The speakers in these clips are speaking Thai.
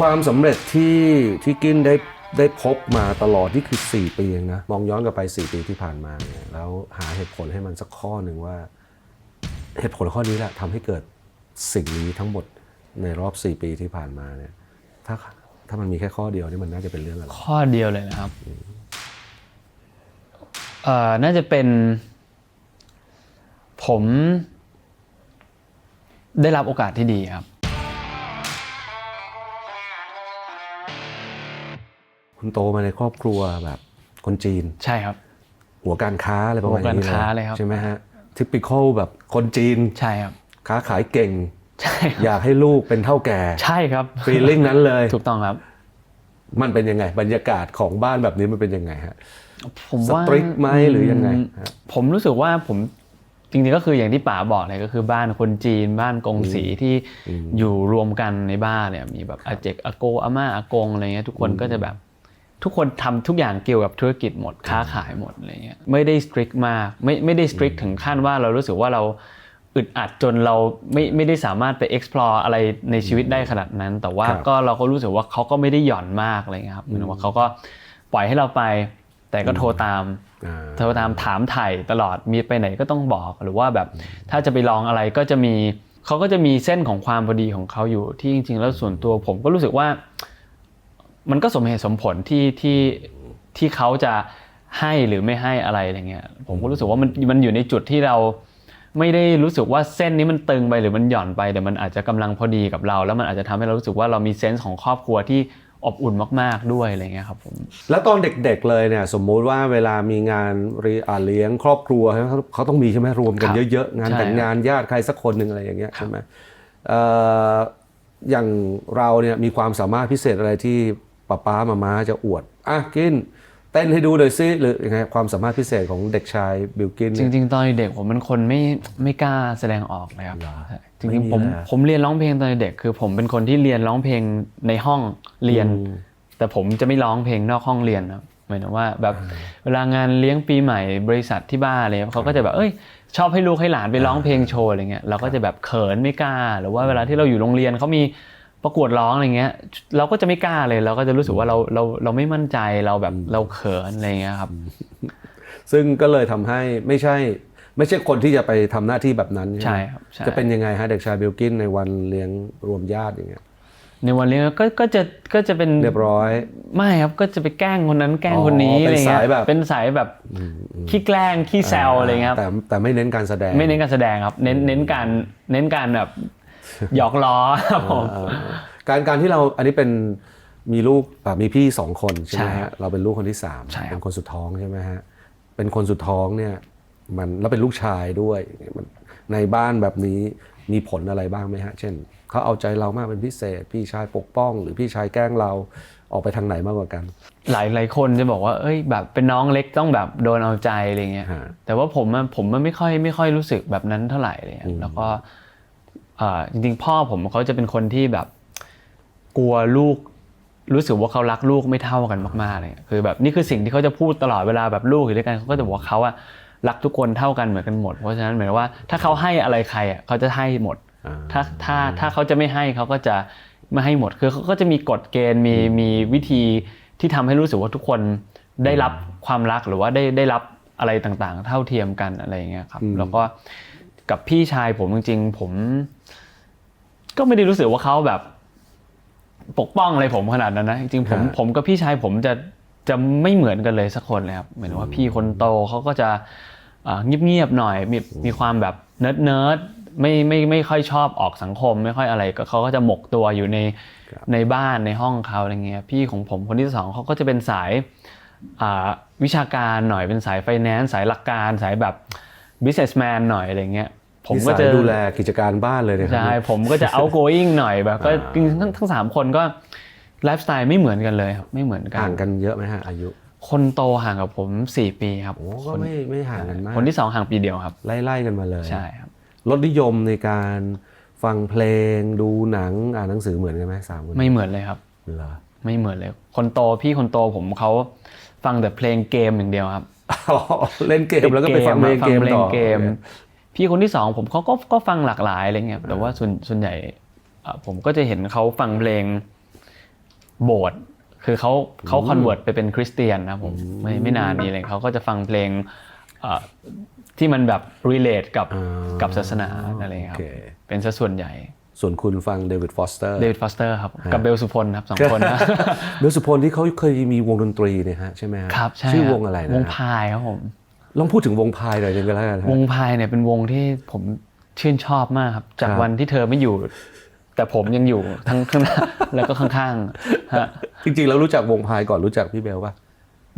ความสำเร็จที่กินได้พบมาตลอดนี่คือ4ปีเองนะมองย้อนกลับไป4ปีที่ผ่านมาเนี่ยแล้วหาเหตุผลให้มันสักข้อหนึ่งว่าเหตุผลข้อนี้แหละทำให้เกิดสิ่งนี้ทั้งหมดในรอบ4ปีที่ผ่านมาเนี่ยถ้ามันมีแค่ข้อเดียวนี่มันน่าจะเป็นเรื่องอะไรข้อเดียวเลยนะครับน่าจะเป็นผมได้รับโอกาสที่ดีครับคุณโตมาในครอบครัวแบบคนจีนใช่ครับหัวการค้าอะไรประมาณนี้เลยครับใช่ไหมฮะทิปิคอลแบบคนจีนใช่ครับค้าขายเก่งใช่อยากให้ลูกเป็นเท่าแก่ใช่ครับฟีลลิ่งนั้นเลยถูกต้องครับมันเป็นยังไงบรรยากาศของบ้านแบบนี้มันเป็นยังไงฮะผมว่าสตริกไหมหรือยังไงผมรู้สึกว่าผมจริงๆก็คืออย่างที่ป๋าบอกเลยก็คือบ้านคนจีนบ้านกงสีที่อยู่รวมกันในบ้านเนี่ยมีแบบอาเจกอาโกอาม่าอากงอะไรเงี้ยทุกคนก็จะแบบทุกคนทำทุกอย่างเกี่ยวกับธุรกิจหมดค้าขายหมดอะไรเงี้ยไม่ได้สตริกมากไม่ได้สตริกถึงขั้นว่าเรารู้สึกว่าเราอึดอัดจนเราไม่ได้สามารถไป explore อะไรในชีวิตได้ขนาดนั้นแต่ว่าก็เราก็รู้สึกว่าเขาก็ไม่ได้หย่อนมากอะไรเงี้ยครับเหมือนว่าเขาก็ปล่อยให้เราไปแต่ก็โทรตามถามไถ่ตลอดมีไปไหนก็ต้องบอกหรือว่าแบบถ้าจะไปลองอะไรก็จะมีเขาก็จะมีเส้นของความพอดีของเขาอยู่ที่จริงๆแล้วส่วนตัวผมก็รู้สึกว่ามันก็สมเหตุสมผลที่เขาจะให้หรือไม่ให้อะไรเงี้ยผมก็รู้สึกว่ามันอยู่ในจุดที่เราไม่ได้รู้สึกว่าเส้นนี้มันตึงไปหรือมันหย่อนไปแต่มันอาจจะกำลังพอดีกับเราแล้วมันอาจจะทำให้เรารู้สึกว่าเรามีเซนส์ของครอบครัวที่อบอุ่นมากๆด้วยอะไรเงี้ยครับผมแล้วตอนเด็กๆเลยเนี่ยสมมุติว่าเวลามีงานเลี้ยงครอบครัวเขาต้องมีใช่ไหมรวมกันเยอะๆงานแต่งงานญาติใครสักคนหนึ่งอะไรอย่างเงี้ยใช่ไหมอย่างเราเนี่ยมีความสามารถพิเศษอะไรที่ป๊าม้าจะอวดกินเต้นให้ดูหน่อยซิหรือยังไงความสามารถพิเศษของเด็กชายบิลกินจริงๆตอนเด็กผมเป็นคนไม่กล้าแสดงออกเลยครับจริงๆผมเรียนร้องเพลงตอนเด็กคือผมเป็นคนที่เรียนร้องเพลงในห้องเรียนแต่ผมจะไม่ร้องเพลงนอกห้องเรียนครับหมายถึงว่าแบบเวลางานเลี้ยงปีใหม่บริษัทที่บ้านอะไรเขาก็จะแบบชอบให้ลูกให้หลานไปร้องเพลงโชว์อะไรเงี้ยเราก็จะแบบเขินไม่กล้าหรือว่าเวลาที่เราอยู่โรงเรียนเขามีประกวดร้องอะไรเงี้ยเราก็จะไม่กล้าเลยเราก็จะรู้สึกว่าเราไม่มั่นใจเราแบบเราเขินอะไรเงี้ยครับซึ่งก็เลยทำให้ไม่ใช่คนที่จะไปทำหน้าที่แบบนั้นใช่ครับจะเป็นยังไงฮะเด็กชายบิลกินในวันเลี้ยงรวมญาติอย่างเงี้ยในวันเลี้ยงก็จะเป็นเรียบร้อยไม่ครับก็จะไปแกล้งคนนั้นแกล้งคนนี้อะไรเงี้ยเป็นสายแบบขี้แกล้งขี้แซวอะไรเงี้ยแต่ไม่เน้นการแสดงไม่เน้นการแสดงครับเน้นการแบบหยอกล้อครับผมการที่เราอันนี้เป็นมีลูกมีพี่2คนใช่ไหมฮะเราเป็นลูกคนที่3เป็นคนสุดท้องใช่ไหมฮะเป็นคนสุดท้องเนี่ยมันแล้วเป็นลูกชายด้วยในบ้านแบบนี้มีผลอะไรบ้างไหมฮะเช่นเขาเอาใจเรามากเป็นพิเศษพี่ชายปกป้องหรือพี่ชายแกล้งเราออกไปทางไหนมากกว่ากันหลายคนจะบอกว่าแบบเป็นน้องเล็กต้องแบบโดนเอาใจอะไรเงี้ยแต่ว่าผมไม่ค่อยรู้สึกแบบนั้นเท่าไหร่เลยแล้วก็จริงๆพ่อผมเขาจะเป็นคนที่แบบกลัวลูกรู้สึกว่าเขารักลูกไม่เท่ากันมากๆเลยคือแบบนี่คือสิ่งที่เขาจะพูดตลอดเวลาแบบลูกอยู่ด้วยกันเขาก็จะบอกว่าเขารักทุกคนเท่ากันเหมือนกันหมดเพราะฉะนั้นหมายว่าถ้าเขาให้อะไรใครเขาจะให้หมดถ้าเขาจะไม่ให้เขาก็จะไม่ให้หมดคือเขาก็จะมีกฎเกณฑ์มีวิธีที่ทำให้รู้สึกว่าทุกคนได้รับความรักหรือว่าได้รับอะไรต่างๆเท่าเทียมกันอะไรอย่างเงี้ยครับแล้วก็กับพี่ชายผมจริงๆผมก็ไม่ได้รู้สึกว่าเขาแบบปกป้องอะไรผมขนาดนั้นนะจริงๆผมกับพี่ชายผมจะไม่เหมือนกันเลยสักคนเลยครับเหมือนว่าพี่คนโตเขาก็จะเงียบๆหน่อยมีความแบบเนิร์ดไม่ค่อยชอบออกสังคมไม่ค่อยอะไรก็เขาก็จะหมกตัวอยู่ในบ้านในห้องเขาอะไรเงี้ยพี่ของผมคนที่2เขาก็จะเป็นสายวิชาการหน่อยเป็นสายไฟแนนซ์สายหลักการสายแบบ businessman หน่อยอะไรเงี้ยผมก็จะดูแลกิจการบ้านเลยนะครับใช่ผมก็จะ outgoing หน่อยแบบก็ทั้ง3คนก็ไลฟ์สไตล์ไม่เหมือนกันเลยครับไม่เหมือนกันห่างกันเยอะไหมฮะอายุคนโตห่างกับผม4 ปีครับก็ไม่ห่างกันมากคนที่2ห่างปีเดียวครับไล่กันมาเลยใช่ครับรสนิยมในการฟังเพลงดูหนังอ่านหนังสือเหมือนกันไหม3 คนไม่เหมือนเลยครับเหรอไม่เหมือนเลยพี่คนโตผมเขาฟังแต่เพลงเกมอย่างเดียวครับเล่นเกมแล้วก็ไปฟังเพลงเกมต่อพี่คนที่2ผมเขาก็ฟังหลากหลายอะไรเงี้ยแต่ว่าส่วนใหญ่ผมก็จะเห็นเขาฟังเพลง โบสถ์คือเขาคอนเวิร์ตไปเป็นคริสเตียนนะผมไม่นานนี้เลยเขาก็จะฟังเพลงที่มันแบบ relate กับศาสนาอะไรครับเป็นซะส่วนใหญ่ส่วนคุณฟังเดวิดฟอสเตอร์ครับกับเบลสุพลครับ2 คนนะ เบลสุพลที่เขาเคยมีวงดนตรีเนี่ยฮะใช่ไหมครับใช่ชื่อวงอะไรนะวงพายครับผมลองพูดถึงวงพายหน่อยนึงก็แล้วกันวงพายเนี่ยเป็นวงที่ผมชื่นชอบมากครับจากวันที่เธอไม่อยู่แต่ผมยังอยู่ทั้งข้างหน้าแล้วก็ข้างๆฮะจริงๆแล้วรู้จักวงพายก่อนรู้จักพี่เบลป่ะ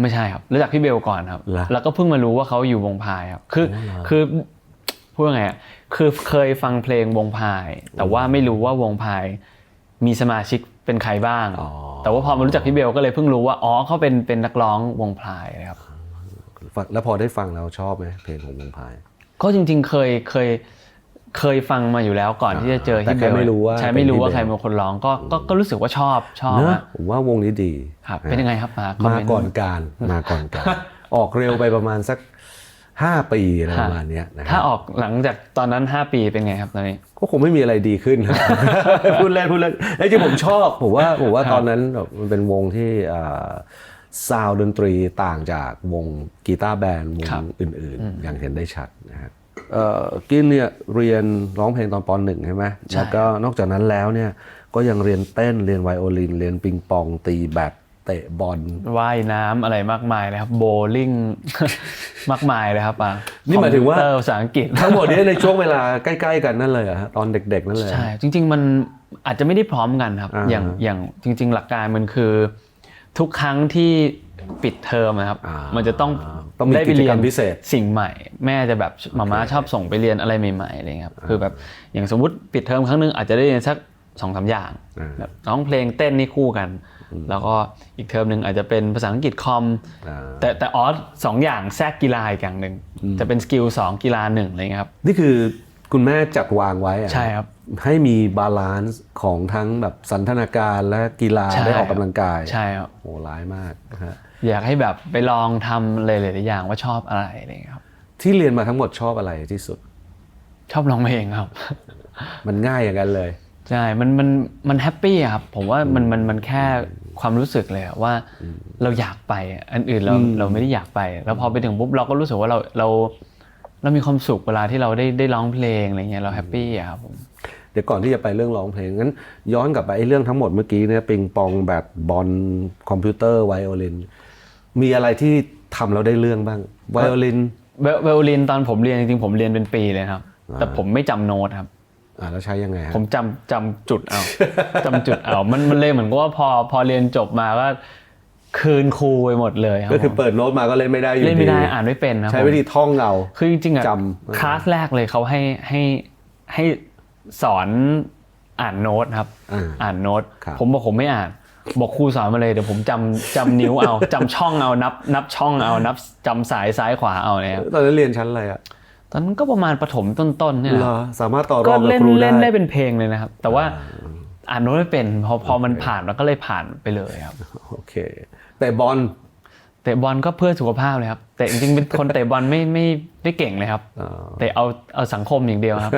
ไม่ใช่ครับรู้จักพี่เบลก่อนครับแล้วก็เพิ่งมารู้ว่าเขาอยู่วงพายครับคือพูดไงคือเคยฟังเพลงวงพายแต่ว่าไม่รู้ว่าวงพายมีสมาชิกเป็นใครบ้างแต่ว่าพอมารู้จักพี่เบลก็เลยเพิ่งรู้ว่าอ๋อเขาเป็นนักร้องวงพายครับแล้วพอได้ฟังแล้วชอบไหมเพลงของวงพายก็จริงๆเคยฟังมาอยู่แล้วก่อนที่จะเจอพี่เบลไม่รู้ว่าใครเป็นคนร้องก็รู้สึกว่าชอบนะผมว่าวงนี้ดีครับเป็นยังไงครับมาก่อนการออกเร็วไปประมาณสัก5 ปีอะไรประมาณนี้นะถ้าออกหลังจากตอนนั้น5 ปีเป็นไงครับตอนนี้ก็คงไม่มีอะไรดีขึ้น พูดเล่นจริงผมชอบผมว่าตอนนั้นมันเป็นวงที่ซาวด์ดนตรีต่างจากวงกีตาร์แบนด์วงอื่นๆอย่างเห็นได้ชัดนะฮะกินเนี่ยเรียนร้องเพลงตอนป.1 ใช่ไหมแล้วก็นอกจากนั้นแล้วเนี่ยก็ยังเรียนเต้นเรียนไวโอลินเรียนปิงปองตีแบดเตะบอลว่ายน้ำอะไรมากมายเลยครับโบลิ่ง มากมายเลยครับป่ะนี่หมายถึงว่าภาษาอังกฤษทั้งหมดนี้ในช่วงเวลาใกล้ๆกันนั่นเลยตอนเด็กๆนั่นเลยใช่จริงๆมันอาจจะไม่ได้พร้อมกันครับอย่างจริงๆหลักการมันคือทุกครั้งที่ปิดเทอมนะครับมันจะต้องได้ไปเรียนพิเศษสิ่งใหม่แม่จะแบบม่าชอบส่งไปเรียนอะไรใหม่ๆอะไรครับคือแบบอย่างสมมุติปิดเทอมครั้งนึงอาจจะได้เรียนสัก 2-3 อย่างแบบร้องเพลงเต้นนี่คู่กันแล้วก็อีกเทอมนึงอาจจะเป็นภาษาอังกฤษคอมแต่2 อย่างแทรกกีฬาอีกอย่างนึงจะเป็นสกิล2กีฬา1อะไรเงี้ยครับนี่คือคุณแม่จัดวางไว้ใช่ครับให้มีบาลานซ์ของทั้งแบบสันทนาการและกีฬาได้ออกกำลังกายใช่ครับโหร้ายมากอยากให้แบบไปลองทำหลายๆอย่างว่าชอบอะไรอะไรเงี้ยครับที่เรียนมาทั้งหมดชอบอะไรที่สุดชอบร้องเพลงครับมันง่ายอย่างนั้นเลยใช่มันแฮปปี้ครับผมว่ามันแค่ความรู้สึกเลยว่าเราอยากไปอันอื่นเราไม่ได้อยากไปแล้วพอไปถึงปุ๊บเราก็รู้สึกว่าเรามีความสุขเวลาที่เราได้ร้องเพลงอะไรเงี้ยเราแฮปปี้ครับผมเดี๋ยวก่อนที่จะไปเรื่องร้องเพลงงั้นย้อนกลับไปเรื่องทั้งหมดเมื่อกี้เนี่ยปิงปองแบดบอลคอมพิวเตอร์ไวโอลินมีอะไรที่ทำแล้วได้เรื่องบ้างไวโอลินตอนผมเรียนจริงๆผมเรียนเป็นปีเลยครับแต่ผมไม่จำโน้ตครับแล้วใช้ยังไงผมจำจุดเอา จำจุดเอามันเลยเหมือนกับว่าพอเรียนจบมาก็คืนครูไปหมดเลยครับก็คือเปิดโน้ตมาก็เล่นไม่ได้อยู่ดีเล่นไม่ได้อ่านไม่เป็นนะใช้วิธีท่องเอาคือจริงๆคลาสแรกเลยเขาให้สอนอ่านโน้ตครับอ่านโน้ตผมบอกผมไม่อ่านบอกครูสอนมาเลยเดี๋ยวผมจำนิ้วเอาจำช่องเอานับช่องเอานับจำสายซ้ายขวาเอาเนี่ยตอนนั้นเรียนชั้นอะไรตอนนั้นก็ประมาณประถมต้นๆเนี่ยสามารถต่อรองกับครูได้เล่นได้เป็นเพลงเลยนะครับแต่ว่าอ่านโน้ตไม่เป็นพอมันผ่านมันก็เลยผ่านไปเลยครับโอเคแต่บอลก็เพื่อสุขภาพเลยครับแต่จริงๆเป็นคนเตะบอลไม่เก่งเลยครับแต่เอาสังคมอย่างเดียวครับ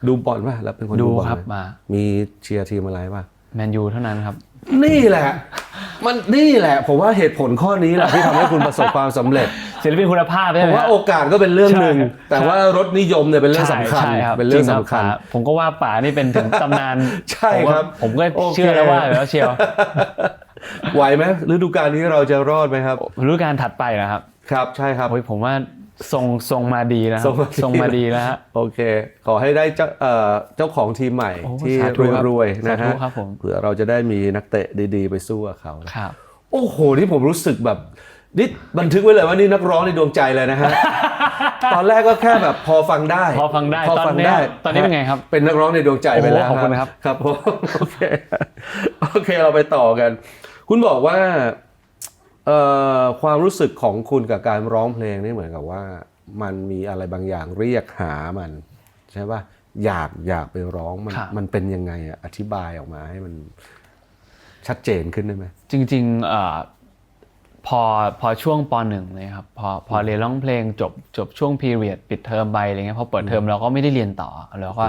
ดูบอลป่ะแล้วเป็นคนดูครับมีเชียร์ทีมอะไรป่ะแมนยูเท่านั้นครับนี่แหละผมว่าเหตุผลข้อนี้แหละที่ทำให้คุณประสบความสำเร็จศิลปินคุณภาพใช่ไหมผมว่าโอกาสก็เป็นเรื่องหนึ่งแต่ว่ารสนิยมเนี่ยเป็นเรื่องสำคัญเป็นเรื่องสำคัญผมก็ว่าป๋านี่เป็นถึงตำนานใช่ครับผมก็เชื่อแล้วว่าแล้วเชียวไหวไหมฤดูกาลนี้เราจะรอดไหมครับฤดูกาลถัดไปนะครับครับใช่ครับผมว่าทรงมาดีนะทรงมาดีแล้วฮะโอเคขอให้ได้เจ้าของทีมใหม่ที่รวยๆนะฮะเผื่อเราจะได้มีนักเตะดีๆไปสู้กับเขาครับโอ้โหนี่ผมรู้สึกแบบนี่บันทึกไว้เลยว่านี่นักร้องในดวงใจเลยนะฮะตอนแรกก็แค่แบบพอฟังได้ตอนนี้เป็นไงครับเป็นนักร้องในดวงใจไปแล้วขอบคุณครับครับผมโอเคเราไปต่อกันคุณบอกว่าความรู้สึกของคุณกับการร้องเพลงนี่เหมือนกับว่ามันมีอะไรบางอย่างเรียกหามันใช่ป่ะอยากไปร้องมันเป็นยังไงอธิบายออกมาให้มันชัดเจนขึ้นได้ไหมจริงๆพอช่วงป.1 เลยครับพอเรียนร้องเพลงจบช่วงพีเรียดปิดเทอมไปอะไรเงี้ยพอเปิดเทอมเราก็ไม่ได้เรียนต่อแล้วก็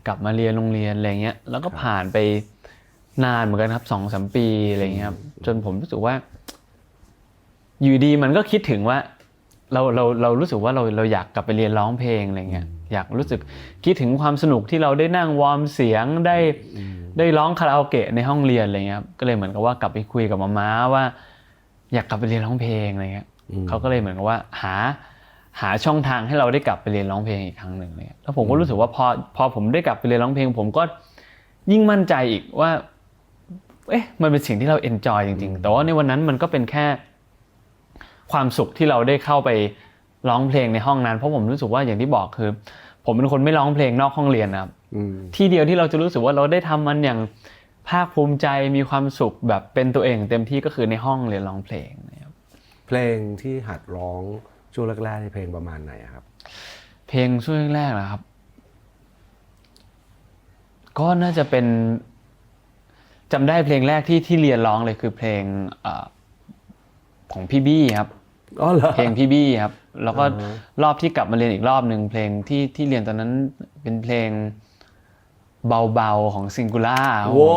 กลับมาเรียนโรงเรียนอะไรเงี้ยแล้วก็ผ่านไป นานเหมือนกันครับ2-3 ปีอะไรเงี้ยครับจนผมรู้สึกว่าอยู่ดีมันก็คิดถึงว่าเรารู้สึกว่าเราอยากกลับไปเรียนร้องเพลงอะไรเงี้ยอยากรู้สึกคิดถึงความสนุกที่เราได้นั่งวอร์มเสียงได้ร้องคาราโอเกะในห้องเรียนอะไรเงี้ยก็เลยเหมือนกับว่ากลับไปคุยกับม่าว่าอยากกลับไปเรียนร้องเพลงอะไรเงี้ยเขาก็เลยเหมือนกับว่าหาช่องทางให้เราได้กลับไปเรียนร้องเพลงอีกครั้งหนึ่งเลยแล้วผมก็รู้สึกว่าพอผมได้กลับไปเรียนร้องเพลงผมก็ยิ่งมั่นใจอีกว่ามันเป็นสิ่งที่เราเอนจอยจริงๆแต่ว่าในวันนั้นมันก็เป็นแค่ความสุขที่เราได้เข้าไปร้องเพลงในห้องนั้นเพราะผมรู้สึกว่าอย่างที่บอกคือผมเป็นคนไม่ร้องเพลงนอกห้องเรียนนะครับที่เดียวที่เราจะรู้สึกว่าเราได้ทำมันอย่างภาคภูมิใจมีความสุขแบบเป็นตัวเองเต็มที่ก็คือในห้องเรียนร้องเพลงนะครับเพลงที่หัดร้องช่วงแรกๆในเพลงประมาณไหนครับเพลงช่วงแรกๆนะครับก็น่าจะเป็นจำได้เพลงแรกที่เรียนร้องเลยคือเพลงของพี่บี้ครับเพลงพี่บี้ครับแล้วก็รอบที่กลับมาเรียนอีกรอบหนึ่งเพลงที่เรียนตอนนั้นเป็นเพลงเบาๆของซิงคูล่าโว้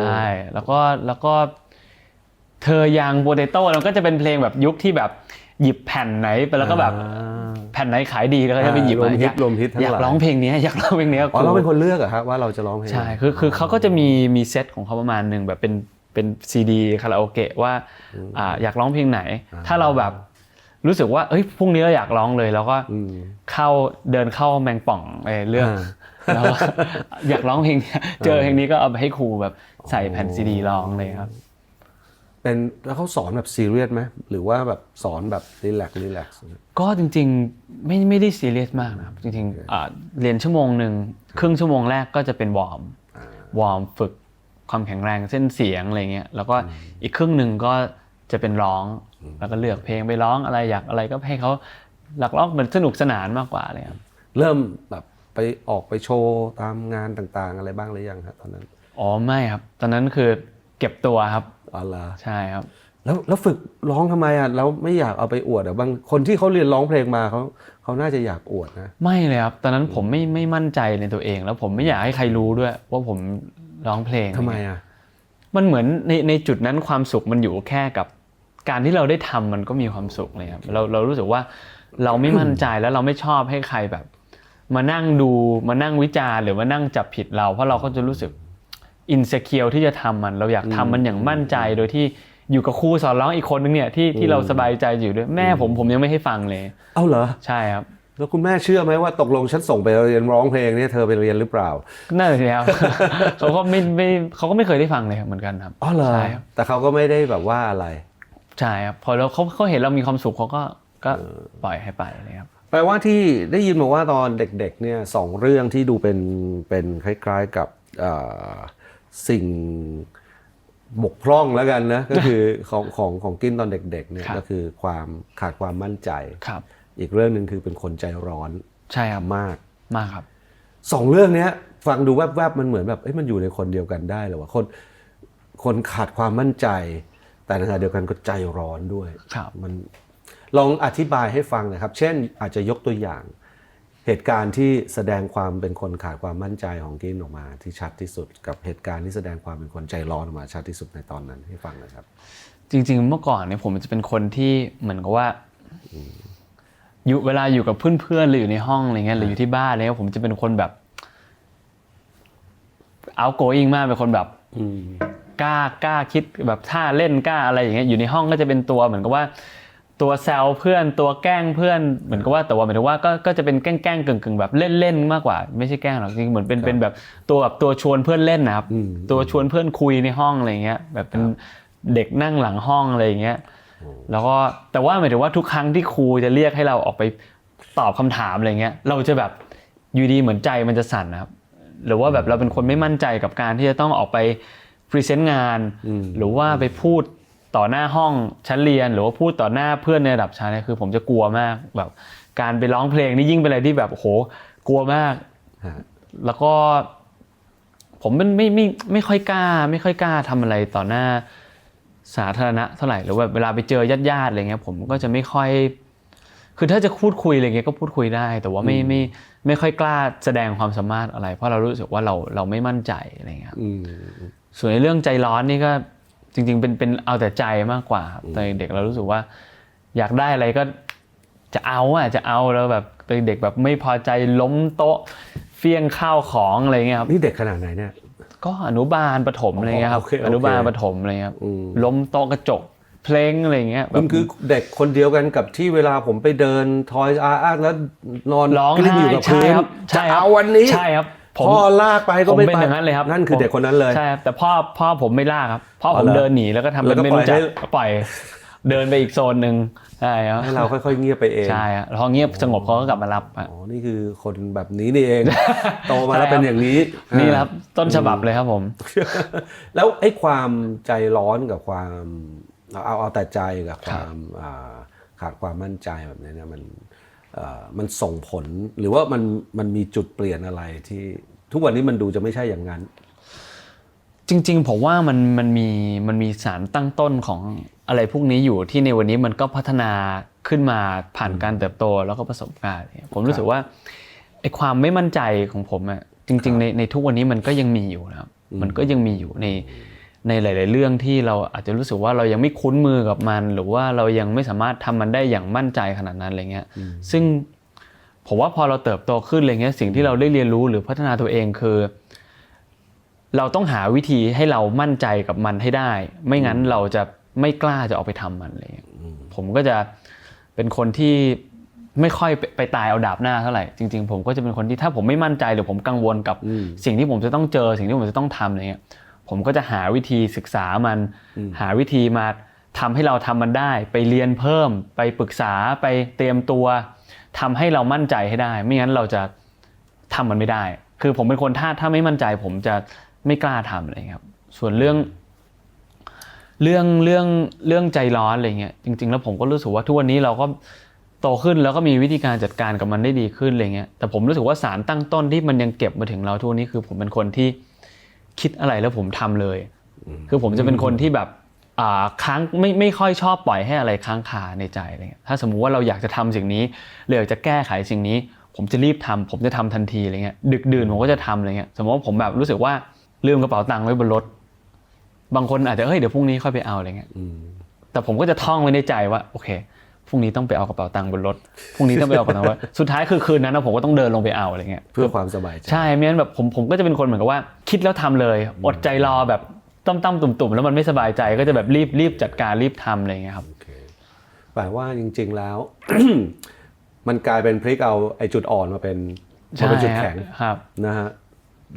ใช่แล้วก็เธอยังโปเตโต้แล้วก็จะเป็นเพลงแบบยุคที่แบบหยิบแผ่นไหนไปแล้วก็แบบแผ่นไหนขายดีแล้วก็จะไปหยิบรวมฮิตอยากร้องเพลงนี้อยากร้องเพลงนี้เราเป็นคนเลือกอะครับว่าเราจะร้องเพลงใช่คือเขาก็จะมีเซตของเขาประมาณนึงแบบเป็นซีดีคาราโอเกะว่าอยากร้องเพลงไหนถ้าเราแบบรู้สึกว่าพรุ่งนี้เราอยากร้องเลยแล้วก็เดินเข้าแมงป่องเลือกแล้วอยากร้องเพลงเจอเพลงนี้ก็เอาไปให้ครูแบบใส่แผ่นซีดีร้องเลยครับแล้วเขาสอนแบบซีเรียสไหมหรือว่าแบบสอนแบบรีแลกซ์ก็จริงๆไม่ได้ซีเรียสมากนะครับจริงๆเรียนชั่วโมงนึงครึ่งชั่วโมงแรกก็จะเป็นวอร์มฝึกความแข็งแรงเส้นเสียงอะไรเงี้ยแล้วก็อีกครึ่งนึงก็จะเป็นร้องแล้วก็เลือกเพลงไปร้องอะไรอยากอะไรก็ให้เขาหลักร้องเหมือนสนุกสนานมากกว่าเลยครับเริ่มแบบไปออกไปโชว์ตามงานต่างๆอะไรบ้างหรือยังครับตอนนั้นไม่ครับตอนนั้นคือเก็บตัวครับใช่ครับแล้วฝึกร้องทำไมแล้วไม่อยากเอาไปอวดบางคนที่เขาเรียนร้องเพลงมาเขาน่าจะอยากอวดนะไม่เลยครับตอนนั้นผมไม่มั่นใจในตัวเองแล้วผมไม่อยากให้ใครรู้ด้วยว่าผมร้องเพลงทำไมมันเหมือนในจุดนั้นความสุขมันอยู่แค่กับการที่เราได้ทำมันก็มีความสุขเลยครับเรารู้สึกว่าเราไม่มั่นใจแล้วเราไม่ชอบให้ใครแบบมานั่งดูมานั่งวิจารณ์หรือมานั่งจับผิดเราเพราะเราก็จะรู้สึกอินเซเคียวที่จะทำมันเราอยากทำมันอย่างมั่นใจโดยที่อยู่กับครูสอนร้องอีกคนนึงเนี่ยที่เราสบายใจอยู่ด้วยแม่ผมยังไม่ให้ฟังเลยเหรอใช่ครับแล้วคุณแม่เชื่อไหมว่าตกลงฉันส่งไปเรียนร้องเพลงเนี่ยเธอไปเรียนหรือเปล่าน่าจะแล้วเขาก็ไม่เคยได้ฟังเลยเหมือนกันครับเหรอแต่เขาก็ไม่ได้แบบว่าอะไรใช่ครับพอเขาเห็นเรามีความสุขเขาก็ปล่อยให้ไปเลยครับแปลว่าที่ได้ยินมาว่าตอนเด็กๆเนี่ย2 เรื่องที่ดูเป็นคล้ายๆกับสิ่งบกพร่องแล้วกันนะก็คือของกินตอนเด็กๆเนี่ยก็คือความขาดความมั่นใจอีกเรื่องนึงคือเป็นคนใจร้อนใช่ครับมากครับ2 เรื่องนี้ฟังดูแวบๆมันเหมือนแบบมันอยู่ในคนเดียวกันได้หรอวะคนขาดความมั่นใจแต่ในขณะเดียวกันก็ใจร้อนด้วยมันลองอธิบายให้ฟังหน่อยครับเช่นอาจจะยกตัวอย่างเหตุการณ์ที่แสดงความเป็นคนขาดความมั่นใจของกินออกมาที่ชัดที่สุดกับเหตุการณ์ที่แสดงความเป็นคนใจร้อนออกมาชัดที่สุดในตอนนั้นให้ฟังหน่อยครับจริงๆเมื่อก่อนเนี่ยผมจะเป็นคนที่เหมือนกับว่าเวลาอยู่กับเพื่อนๆหรืออยู่ในห้องอะไรเงี้ยหรืออยู่ที่บ้านอะไรเงี้ยผมจะเป็นคนแบบ outgoing มากเป็นคนแบบกล้าคิดแบบท่าเล่นกล้าอะไรอย่างเงี้ยอยู่ในห้องก็จะเป็นตัวเหมือนกับว่าตัวแซวเพื่อนตัวแกล้งเพื่อนเหมือนกับว่าแต่ว่าหมายถึงว่าก็จะเป็นแกล้งกึ่งแบบเล่นมากกว่าไม่ใช่แกล้งหรอกจริงเหมือนเป็นแบบตัวชวนเพื่อนเล่นนะครับตัวชวนเพื่อนคุยในห้องอะไรเงี้ยแบบเป็นเด็กนั่งหลังห้องอะไรอย่างเงี้ยแล้วก็แต่ว่าหมายถึงว่าทุกครั้งที่ครูจะเรียกให้เราออกไปตอบคำถามอะไรเงี้ยเราจะแบบอยู่ดีเหมือนใจมันจะสั่นนะครับหรือว่าแบบเราเป็นคนไม่มั่นใจกับการที่จะต้องออกไปพรีเซนต์งานหรือว่าไปพูดต่อหน้าห้องชั้นเรียนหรือว่าพูดต่อหน้าเพื่อนในระดับชั้นเนี่ยคือผมจะกลัวมากแบบการไปร้องเพลงนี่ยิ่งเป็นอะไรที่แบบโหกลัวมากแล้วก็ผมไม่ค่อยกล้าทำอะไรต่อหน้าสาธารณะเท่าไหร่หรือว่าเวลาไปเจอญาติอะไรเงี้ยผมก็จะไม่ค่อยคือถ้าจะพูดคุยอะไรเงี้ยก็พูดคุยได้แต่ว่าไม่ค่อยกล้าแสดงความสามารถอะไรเพราะเรารู้สึกว่าเราไม่มั่นใจอะไรเงี้ย ส่วนในเรื่องใจร้อนนี่ก็จริงๆเป็นเอาแต่ใจมากกว่าครับตอนเด็กเรารู้สึกว่าอยากได้อะไรก็จะเอาแล้วแบบตอนเด็กแบบไม่พอใจล้มโต๊ะเฟี้ยงข้าวของอะไรเงี้ยครับนี่เด็กขนาดไหนเนี่ยก็อนุบาลประถมอะไรเงี้ยครับอนุบาลประถมอะไรเงี้ยครับล้มโต๊ะกระจกเพลงอะไรเงี้ยมันคือเด็กคนเดียวกันกับที่เวลาผมไปเดินทอยอาร์แล้วนอน ร้อง กลิ้งอยู่กับพื้นจะเอาวันนี้ใช่ครับพ่อลากไปก็ไม่ เป็น ไป อย่างนั้นเลยครับนั่นคือเด็กคนนั้นเลยใช่ครับแต่พ่อผมไม่ลากครับพ่อผมเดินหนีแล้วก็ทำเป็นไม่รู้จักปล่อยเดินไปอีกโซนนึงใช่ครับให้เราค่อยๆเงียบไปเองใช่ครับพอเงียบสงบเขาก็กลับมารับอ๋อนี่คือคนแบบนี้นี่เองโตมาแล้วเป็นอย่างนี้นี่ครับต้นฉบับเลยครับผมแล้วไอ้ความใจร้อนกับความเอาแต่ใจกับความขาดความมั่นใจแบบนี้เนี่ยมันส่งผลหรือว่ามันมีจุดเปลี่ยนอะไรที่ทุกวันนี้มันดูจะไม่ใช่อย่างนั้นจริงๆผมว่ามันมีสารตั้งต้นของอะไรพวกนี้อยู่ที่ในวันนี้มันก็พัฒนาขึ้นมาผ่านการเติบโตแล้วก็ประสบการณ์ผมรู้สึกว่าไอ้ความไม่มั่นใจของผมอ่ะจริงๆในทุกวันนี้มันก็ยังมีอยู่นะครับมันก็ยังมีอยู่ในหลายๆเรื่องที่เราอาจจะรู้สึกว่าเรายังไม่คุ้นมือกับมันหรือว่าเรายังไม่สามารถทำมันได้อย่างมั่นใจขนาดนั้นอะไรเงี้ยซึ่งผมว่าพอเราเติบโตขึ้นอะไรเงี้ยสิ่งที่เราได้เรียนรู้หรือพัฒนาตัวเองคือเราต้องหาวิธีให้เรามั่นใจกับมันให้ได้ไม่งั้นเราจะไม่กล้าจะออกไปทำมันอะไรเงี้ยผมก็จะเป็นคนที่ไม่ค่อยไปตายเอาดาบหน้าเท่าไหร่จริงๆผมก็จะเป็นคนที่ถ้าผมไม่มั่นใจหรือผมกังวลกับสิ่งที่ผมจะต้องเจอสิ่งที่ผมจะต้องทำอะไรเงี้ยผมก็จะหาวิธีศึกษามันหาวิธีมาทำให้เราทำมันได้ไปเรียนเพิ่มไปปรึกษาไปเตรียมตัวทำให้เรามั่นใจให้ได้ไม่งั้นเราจะทำมันไม่ได้คือผมเป็นคนถ้าไม่มั่นใจผมจะไม่กล้าทำอะไรครับส่วนเรื่องใจร้อนอะไรเงี้ยจริงๆแล้วผมก็รู้สึกว่าทุกวันนี้เราก็โตขึ้นแล้วก็มีวิธีการจัดการกับมันได้ดีขึ้นอะไรเงี้ยแต่ผมรู้สึกว่าสารตั้งต้นที่มันยังเก็บมาถึงเราทุกวันนี้คือผมเป็นคนที่คิดอะไรแล้วผมทำเลยคือผมจะเป็นคนที่แบบค้างไม่ค่อยชอบปล่อยให้อะไรค้างคาในใจอะไรเงี้ยถ้าสมมุติว่าเราอยากจะทำสิ่งนี้หรืออยากจะแก้ไขสิ่งนี้ผมจะรีบทำผมจะทำทันทีอะไรเงี้ยดึกดื่นผมก็จะทำอะไรเงี้ยสมมติว่าผมแบบรู้สึกว่าลืมกระเป๋าตังค์ไว้บนรถบางคนอาจจะเดี๋ยวพรุ่งนี้ค่อยไปเอาอะไรเงี้ยแต่ผมก็จะท่องไว้ในใจว่าโอเคพรุ่งนี้ต้องไปเอากระเป๋าตังค์บนรถพรุ่งนี้ต้องไปเอากระเป๋าตังค์สุดท้ายคือคืนนั้นผมก็ต้องเดินลงไปเอาอะไรเงี้ยเพื่อความสบายใจใช่ไม่งั้นแบบผมก็จะเป็นคนเหมือนกับว่าคิดแล้วทำเลยอดใจรอแบบตั้มตุ่มๆแล้วมันไม่สบายใจก็จะแบบรีบจัดการรีบทำอะไรเงี้ยครับแปลว่าจริงๆแล้ว มันกลายเป็นพลิกเอาไอ้จุดอ่อนมาเป็นจุดแข็งนะฮะ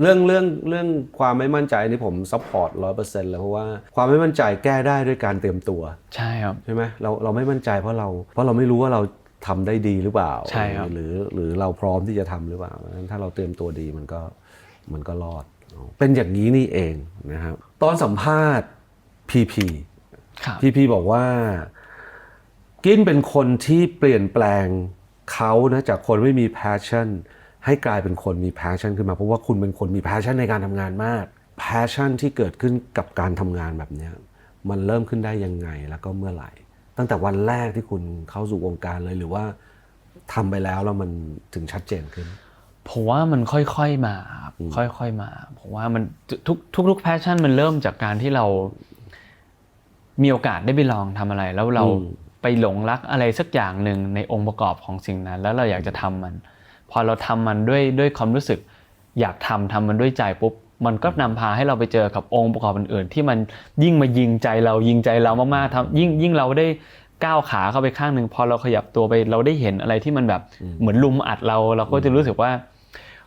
เรื่องความไม่มั่นใจนี่ผมซัพพอร์ต 100% เลยเพราะว่าความไม่มั่นใจแก้ได้ด้วยการเตรียมตัวใช่ครับใช่ไหมเราไม่มั่นใจเพราะเราไม่รู้ว่าเราทำได้ดีหรือเปล่าใช่ครับหรือเราพร้อมที่จะทำหรือเปล่าถ้าเราเตรียมตัวดีมันก็รอดเป็นอย่างนี้นี่เองนะครับตอนสัมภาษณ์พีบอกว่ากินเป็นคนที่เปลี่ยนแปลงเขานะจากคนไม่มี passion ให้กลายเป็นคนมี passion ขึ้นมาเพราะว่าคุณเป็นคนมี passion ในการทำงานมาก passion ที่เกิดขึ้นกับการทำงานแบบนี้มันเริ่มขึ้นได้ยังไงแล้วก็เมื่อไหร่ตั้งแต่วันแรกที่คุณเข้าสู่วงการเลยหรือว่าทำไปแล้วมันถึงชัดเจนขึ้นผมว่ามันค่อยๆมาครับค่อยๆมาผมว่ามันทุก passion มันเริ่มจากการที่เรามีโอกาสได้ไปลองทำอะไรแล้วเราไปหลงรักอะไรสักอย่างหนึ่งในองค์ประกอบของสิ่งนั้นแล้วเราอยากจะทำมันพอเราทำมันด้วยความรู้สึกอยากทำมันด้วยใจปุ๊บมันก็นำพาให้เราไปเจอกับองค์ประกอบอื่นๆที่มันยิ่งมายิงใจเรามากๆยิ่งเราได้ก้าวขาเข้าไปข้างหนึ่งพอเราขยับตัวไปเราได้เห็นอะไรที่มันแบบเหมือนลุมอัดเราก็จะรู้สึกว่า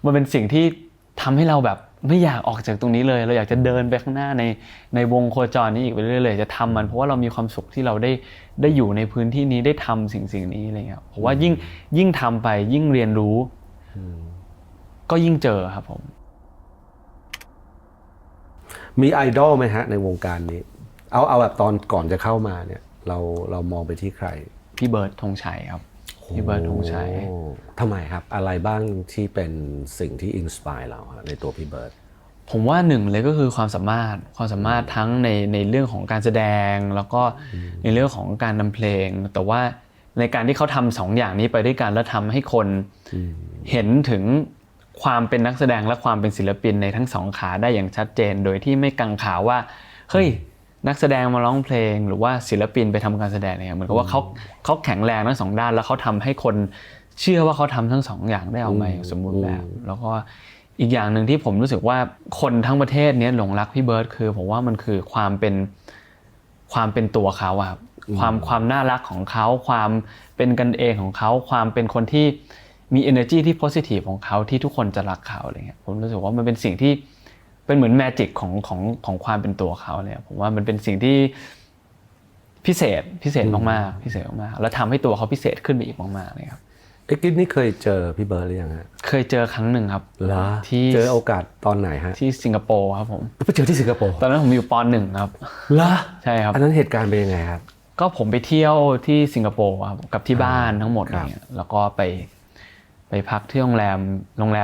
มันเป็นสิ่งที่ทำให้เราแบบไม่อยากออกจากตรงนี้เลยเราอยากจะเดินไปข้างหน้าในวงโคจรนี้อีกไปเรื่อยๆจะทำมันเพราะว่าเรามีความสุขที่เราได้อยู่ในพื้นที่นี้ได้ทำสิ่งนี้อะไรเงี้ยผมว่ายิ่งทำไปยิ่งเรียนรู้ก็ยิ่งเจอครับผมมีไอดอลไหมฮะในวงการนี้เอาแบบตอนก่อนจะเข้ามาเนี่ยเรามองไปที่ใครพี่เบิร์ดธงชัยครับพี่เบิร์ดธงชัยทำไมครับอะไรบ้างที่เป็นสิ่งที่อินสไปร์เราในตัวพี่เบิร์ดผมว่าหนึ่งเลยก็คือความสามารถทั้งในเรื่องของการแสดงแล้วก็ในเรื่องของการนำเพลงแต่ว่าในการที่เขาทำสองอย่างนี้ไปด้วยกันแล้วทำให้คนเห็นถึง ความเป็นนักแสดงและความเป็นศิลปินในทั้งสองขาได้อย่างชัดเจนโดยที่ไม่กังขาว่าเฮ้ยนักแสดงมาร้องเพลงหรือว่าศิลปินไปทำการแสดงเนี่ยเหมือนกับว่าเขาแข็งแรงทั้งสองด้านแล้วเขาทำให้คนเชื่อว่าเขาทำทั้งสองอย่างได้ออกมาอย่างสมบูรณ์แบบแล้วก็อีกอย่างหนึ่งที่ผมรู้สึกว่าคนทั้งประเทศนี้หลงรักพี่เบิร์ดคือผมว่ามันคือความเป็นตัวเขาอะครับความน่ารักของเขาความเป็นกันเองของเขาความเป็นคนที่มี energy ที่ positive ของเขาที่ทุกคนจะรักเขาอะไรเงี้ยผมรู้สึกว่ามันเป็นสิ่งที่เป็นเหมือนแมจิกของความเป็นตัวเขาเนี่ยผมว่ามันเป็นสิ่งที่พิเศษมากๆพิเศษมากๆแล้วทำให้ตัวเขาพิเศษขึ้นไปอีกมากๆเลยครับกิ๊บนี่เคยเจอพี่เบิร์ดหรือยังฮะเคยเจอครั้งหนึ่งครับที่เจอโอกาสตอนไหนฮะที่สิงคโปร์ครับผมไปเจอที่สิงคโปร์ตอนนั้นผมอยู่ป .1 ครับใช่ครับอันนั้นเหตุการณ์เป็นยังไงครับก็ผมไปเที่ยวที่สิงคโปร์ครับกับที่บ้านทั้งหมดอะไรเงี้ยแล้วก็ไปพักที่โรงแร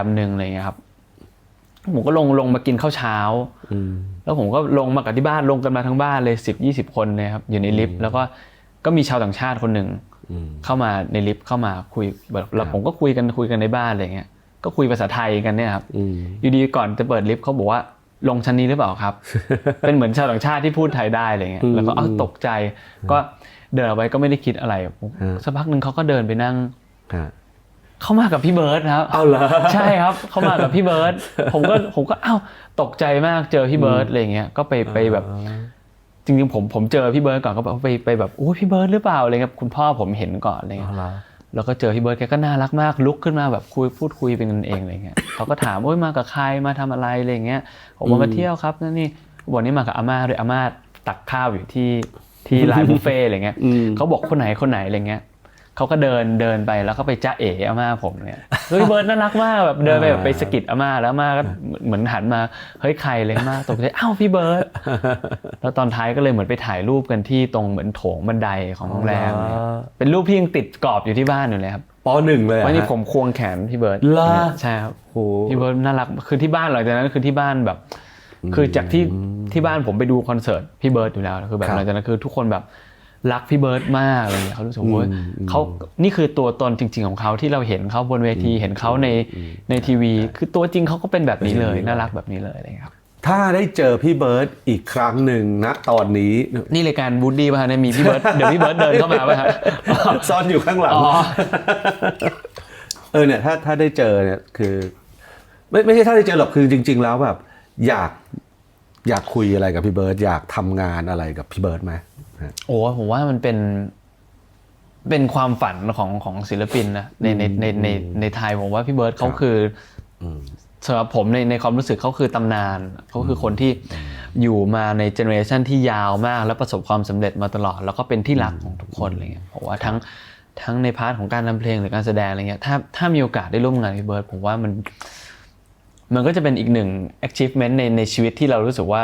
มนึงอะไรเงี้ยครับผมก็ลงมากินข้าวเช้าแล้วผมก็ลงมากับที่บ้านลงกันมาทั้งบ้านเลย10-20 คนเลยครับอยู่ในลิฟต์แล้วก็มีชาวต่างชาติคนหนึ่งเข้ามาในลิฟต์เข้ามาคุยแบบแล้วผมก็คุยกันในบ้านอะไรเงี้ยก็คุยภาษาไทยกันเนี่ยครับอยู่ดีก่อนจะเปิดลิฟต์เขาบอกว่าลงชั้นนี้หรือเปล่าครับ เป็นเหมือนชาวต่างชาติที่พูดไทยได้อะไรเงี้ยแล้วก็ตกใจก็เดินไปก็ไม่ได้คิดอะไรสักพักนึงเขาก็เดินไปนั่งเข้ามากับพี่เบิร์ดครับเอาเหรอใช่ครับเข้ามากับพี่เบิร์ดผมก็ตกใจมากเจอพี่เบิร์ดอะไรเงี้ยก็ไปแบบจริงๆผมเจอพี่เบิร์ดก่อนก็ไปแบบโอ้พี่เบิร์ดหรือเปล่าอะไรเงี้ยคุณพ่อผมเห็นก่อนอะไรเงี้ยแล้วก็เจอพี่เบิร์ดแกก็น่ารักมากลุกขึ้นมาแบบพูดคุยเป็นกันเองอะไรเงี้ยเขาก็ถามว่ามากับใครมาทำอะไรอะไรเงี้ยผมมาเที่ยวครับนี่วันนี้มากับอาม่าด้วยอาม่าตักข้าวอยู่ที่ร้านบุฟเฟ่อะไรเงี้ยเขาบอกคนไหนอะไรเงี้ยเขาก็เดินไปแล้วก็ไปจ้าเอ๋อาม่าผมเนี่ยพี่เบิร์ดน่ารักมากแบบเดินไปแบบไปสะกิดอาม่าแล้วอาม่าก็เหมือนหันมาเฮ้ยใครเลยอาม่าตกใจอ้าวพี่เบิร์ดแล้วตอนท้ายก็เลยเหมือนไปถ่ายรูปกันที่ตรงเหมือนโถงบันไดของโรงแรมเป็นรูปที่ยังติดกรอบอยู่ที่บ้านอยู่เลยครับป.1 เลยวันนี้ผมควงแขนพี่เบิร์ดใช่ครับพี่เบิร์ดน่ารักคือที่บ้านหลังจากนั้นคือที่บ้านแบบคือจากที่บ้านผมไปดูคอนเสิร์ตพี่เบิร์ดอยู่แล้วคือแบบหลังจากนั้นคือทุกคนแบบรักพี่เบิร์ดมากอะไรเงี้ยเขารู้สึกว่าเขานี่คือตัวตนจริงๆของเขาที่เราเห็นเขาบนเวทีเห็นเขาในทีวีคือตัวจริงเขาก็เป็นแบบนี้เลยน่ารักแบบนี้เลยอะไรเงี้ยครับถ้าได้เจอพี่เบิร์ดอีกครั้งหนึ่งณตอนนี้นี่รายการบูดดี้ป่ะฮะเนี่ยมีพี่เบิร์ดเดี๋ยวพี่เบิร์ดเดินเข้ามาป่ะฮะซ่อนอยู่ข้างหลังเนี่ยถ้าได้เจอเนี่ยคือไม่ใช่ถ้าได้เจอหรอกคือจริงๆแล้วแบบอยากคุยอะไรกับพี่เบิร์ดอยากทำงานอะไรกับพี่เบิร์ดไหมโอ้ผมว่ามันเป็นความฝันของศิลปินนะในไทยผมว่าพี่เบิร์ดเขาคือสำหรับผมในความรู้สึกเขาคือตำนานเขาคือคนที่อยู่มาในเจเนอเรชันที่ยาวมากและประสบความสำเร็จมาตลอดแล้วก็เป็นที่รักของทุกคนอะไรเงี้ยผมว่าทั้งในพาร์ทของการทำเพลงหรือการแสดงอะไรเงี้ยถ้ามีโอกาสได้ร่วมงานกับพี่เบิร์ดผมว่ามันก็จะเป็นอีกหนึ่ง achievement ในชีวิตที่เรารู้สึกว่า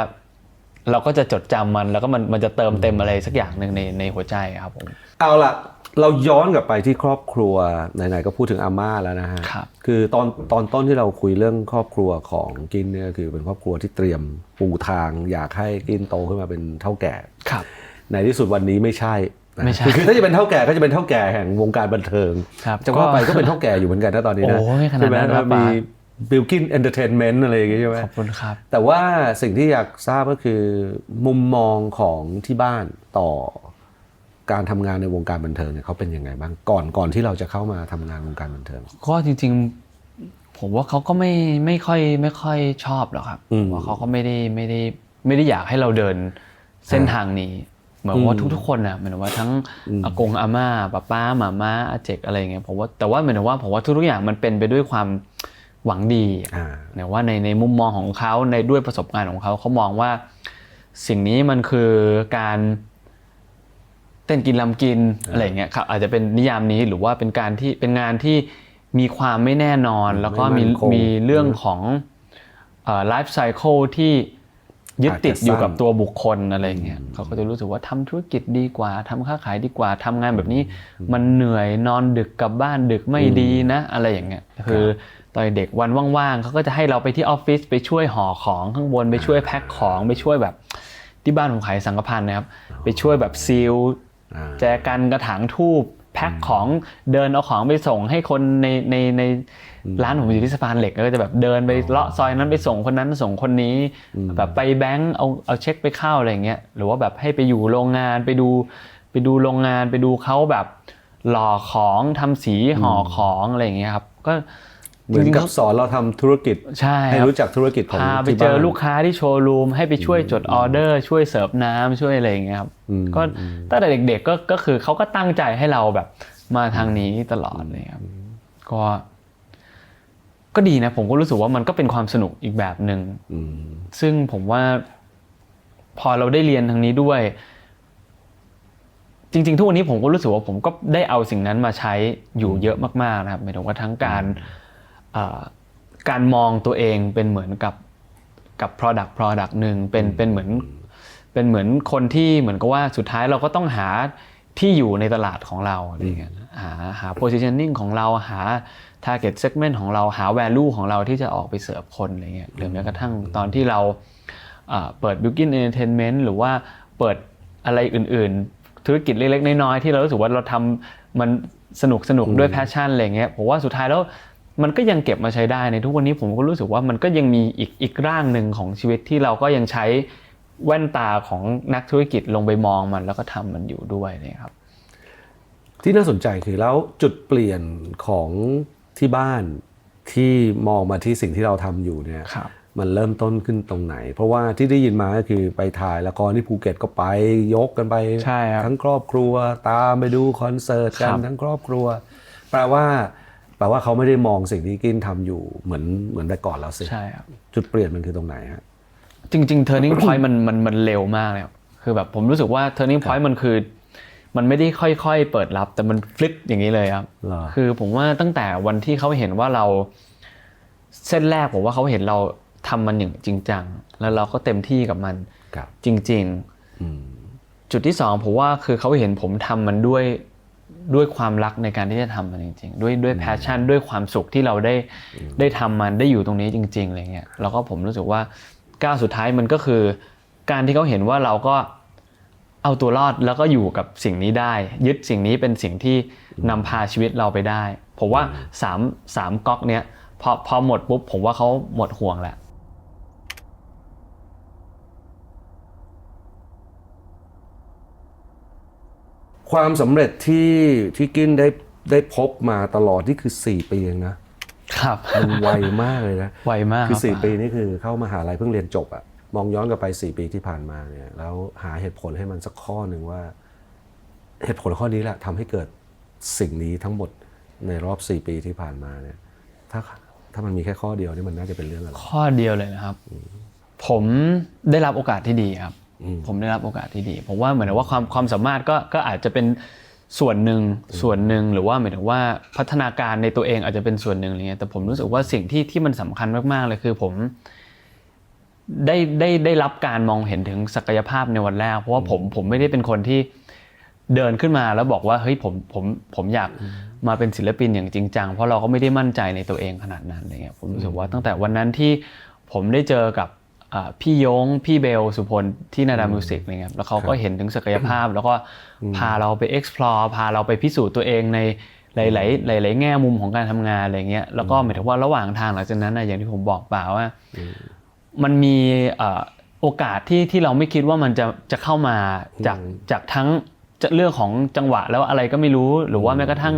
เราก็จะจดจำมันแล้วก็มันจะเติมเต็มอะไรสักอย่างหนึ่งในหัวใจครับผมเอาล่ะเราย้อนกลับไปที่ครอบครัวไหนๆก็พูดถึงอาม่าแล้วนะฮะคือตอนต้นที่เราคุยเรื่องครอบครัวของกินเนี่ยคือเป็นครอบครัวที่เตรียมปูทางอยากให้กินโตขึ้นมาเป็นเฒ่าแก่ในที่สุดวันนี้ไม่ใช่คือถ้าจะเป็นเฒ่าแก่ก็จะเป็นเฒ่าแก่แห่งวงการบันเทิงจะว่าไปก็เป็นเฒ่าแก่อยู่เหมือนกันนะตอนนี้นะใช่ไหมมีบิลกินเอนเตอร์เทนเมนต์อะไรอย่างเงี้ยใช่ไหมขอบคุณครับแต่ว่าสิ่งที่อยากทราบก็คือมุมมองของที่บ้านต่อการทำงานในวงการบันเทิงเนี่ยเขาเป็นยังไงบ้างก่อนที่เราจะเข้ามาทำงานวงการบันเทิงก็จริงๆผมว่าเขาก็ไม่ค่อยชอบหรอกครับว่าเขาก็ไม่ได้อยากให้เราเดินเส้นทางนี้เหมือนว่าทุกๆคนนะเหมือนว่าทั้งอากงอาม่าป้าหม่าม่าอาเจกอะไรอย่างเงี้ยผมว่าแต่ว่าเหมือนว่าผมว่าทุกๆอย่างมันเป็นไปด้วยความหวังดีเนี่ยว่าในมุมมองของเขาในด้วยประสบการณ์ของเขามองว่าสิ่งนี้มันคือการเต้นกินลำกินอะไรเงี้ยครับอาจจะเป็นนิยามนี้หรือว่าเป็นงานที่มีความไม่แน่นอนแล้วก็มีเรื่องของไลฟ์ไซเคิลที่ยึดติดอยู่กับตัวบุคคลอะไรเงี้ยเขาก็จะรู้สึกว่าทำธุรกิจดีกว่าทำค้าขายดีกว่าทำงานแบบนี้มันเหนื่อยนอนดึกกลับบ้านดึกไม่ดีนะอะไรอย่างเงี้ยคือตอนเด็กวันว่างๆเขาก็จะให้เราไปที่ออฟฟิศไปช่วยห่อของข้างบนไปช่วยแพ็คของไปช่วยแบบที่บ้านผมขายสังฆพันธ์นะครับไปช่วยแบบซีลแจกันกระถางธูป แพ็คของเดินเอาของไปส่งให้คนในร้านผมอยู่ที่สะพานเหล็กก็จะแบบเดินไปเลาะซอยนั้นไปส่งคนนั้นส่งคนนี้แบบไปแบงก์เอาเช็คไปเข้าอะไรเงี้ยหรือว่าแบบให้ไปอยู่โรงงานไปดูโรงงานไปดูเขาแบบหล่อของทำสีห่อของอะไรอย่างเงี้ยครับก็เหมือนกับสอนเราทำธุรกิจให้รู้จักธุรกิจของที่บ้านพาไปเจอลูกค้าที่โชว์รูมให้ไปช่วยจดออเดอร์ช่วยเสิร์ฟน้ำช่วยอะไรอย่างเงี้ยครับก็ตั้งแต่เด็กๆก็คือเขาก็ตั้งใจให้เราแบบมาทางนี้ตลอดเลยครับก็ดีนะผมก็รู้สึกว่ามันก็เป็นความสนุกอีกแบบนึงซึ่งผมว่าพอเราได้เรียนทางนี้ด้วยจริงๆทุกวันนี้ผมก็รู้สึกว่าผมก็ได้เอาสิ่งนั้นมาใช้อยู่เยอะมากๆนะครับหมายถึงว่าทั้งการมองตัวเองเป็นเหมือนกับ product นึงเป็นเหมือนคนที่เหมือนกับว่าสุดท้ายเราก็ต้องหาที่อยู่ในตลาดของเราอะไรเงี้ยหา positioning ของเราหา target segment ของเราหา value ของเราที่จะออกไปเสิร์ฟคนอะไรเงี้ยหรือแม้กระทั่งตอนที่เราเปิด Built-in Entertainment หรือว่าเปิดอะไรอื่นๆธุรกิจเล็กๆน้อยๆที่เรารู้สึกว่าเราทำมันสนุกด้วย passion อะไรเงี้ยผมว่าสุดท้ายแล้วมันก็ยังเก็บมาใช้ได้ในทุกวันนี้ผมก็รู้สึกว่ามันก็ยังมีอีกร่างหนึ่งของชีวิตที่เราก็ยังใช้แว่นตาของนักธุรกิจลงไปมองมันแล้วก็ทำมันอยู่ด้วยเนี่ยครับที่น่าสนใจคือแล้วจุดเปลี่ยนของที่บ้านที่มองมาที่สิ่งที่เราทำอยู่เนี่ยมันเริ่มต้นขึ้นตรงไหนเพราะว่าที่ได้ยินมาก็คือไปถ่ายละครที่ภูเก็ตก็ไปยกกันไปทั้งครอบครัวตามไปดูคอนเสิร์ตกันทั้งครอบครัวแปลว่าเขาไม่ได้มองสิ่งที่กินทำอยู่เหมือนแต่ก่อนแล้วสิใช่ครับจุดเปลี่ยนมันคือตรงไหนฮะจริงๆ turning point มันเร็วมากเลยคือแบบผมรู้สึกว่า turning point มันคือมันไม่ได้ค่อยๆเปิดรับแต่มันฟลิปอย่างนี้เลยครับคือผมว่าตั้งแต่วันที่เขาเห็นว่าเราเส้นแรกผมว่าเขาเห็นเราทำมันอย่างจริงจังแล้วเราก็เต็มที่กับมันจริงๆจุดที่สองผมว่าคือเขาเห็นผมทำมันด้วยความรักในการที่จะทำมันจริงๆด้วยแพชชั่นด้วยความสุขที่เราได้ทำมันได้อยู่ตรงนี้จริงๆอะไรเงี้ยแล้วก็ผมรู้สึกว่าก้าวสุดท้ายมันก็คือการที่เขาเห็นว่าเราก็เอาตัวรอดแล้วก็อยู่กับสิ่งนี้ได้ยึดสิ่งนี้เป็นสิ่งที่นำพาชีวิตเราไปได้ผมว่าสามก๊อกเนี้ยพอหมดปุ๊บผมว่าเขาหมดห่วงแหละความสำเร็จที่กินได้พบมาตลอดนี่คือ4 ปีเองนะครับมันไวมากเลยนะไวมากคือ4 ปีนี่คือเข้ามหาลัยเพิ่งเรียนจบอะมองย้อนกลับไป4 ปีที่ผ่านมาเนี่ยแล้วหาเหตุผลให้มันสักข้อหนึ่งว่าเหตุผลข้อนี้แหละทำให้เกิดสิ่งนี้ทั้งหมดในรอบ4 ปีที่ผ่านมาเนี่ยถ้ามันมีแค่ข้อเดียวนี่มันน่าจะเป็นเรื่องอะไรข้อเดียวเลยนะครับผมได้รับโอกาสที่ดีครับผมได้รับโอกาสที่ดีผมว่าเหมือนว่าความสามารถก็อาจจะเป็นส่วนหนึ่งหรือว่าหมายถึงว่าพัฒนาการในตัวเองอาจจะเป็นส่วนหนึ่งอะไรเงี้ยแต่ผมรู้สึกว่าสิ่งที่มันสำคัญมากๆเลยคือผมได้รับการมองเห็นถึงศักยภาพในวันแรกเพราะว่าผมไม่ได้เป็นคนที่เดินขึ้นมาแล้วบอกว่าเฮ้ยผมอยากมาเป็นศิลปินอย่างจริงจังเพราะเราก็ไม่ได้มั่นใจในตัวเองขนาดนั้นอะไรเงี้ยผมรู้สึกว่าตั้งแต่วันนั้นที่ผมได้เจอกับพี่ยงพี่เบลสุพลที่นาดามิวสิกอะไรเงี้ยแล้วเขาก็เห็นถึงศักยภาพแล้วก็พาเราไป explore พาเราไปพิสูจน์ตัวเองในหลายแง่มุมของการทำงานอะไรเงี้ยแล้วก็หมายถึงว่าระหว่างทางหลังจากนั้นนะอย่างที่ผมบอกป่าว่ามันมีโอกาสที่เราไม่คิดว่ามันจะเข้ามาจากทั้งเรื่องของจังหวะแล้วอะไรก็ไม่รู้หรือว่าแม้กระทั่ง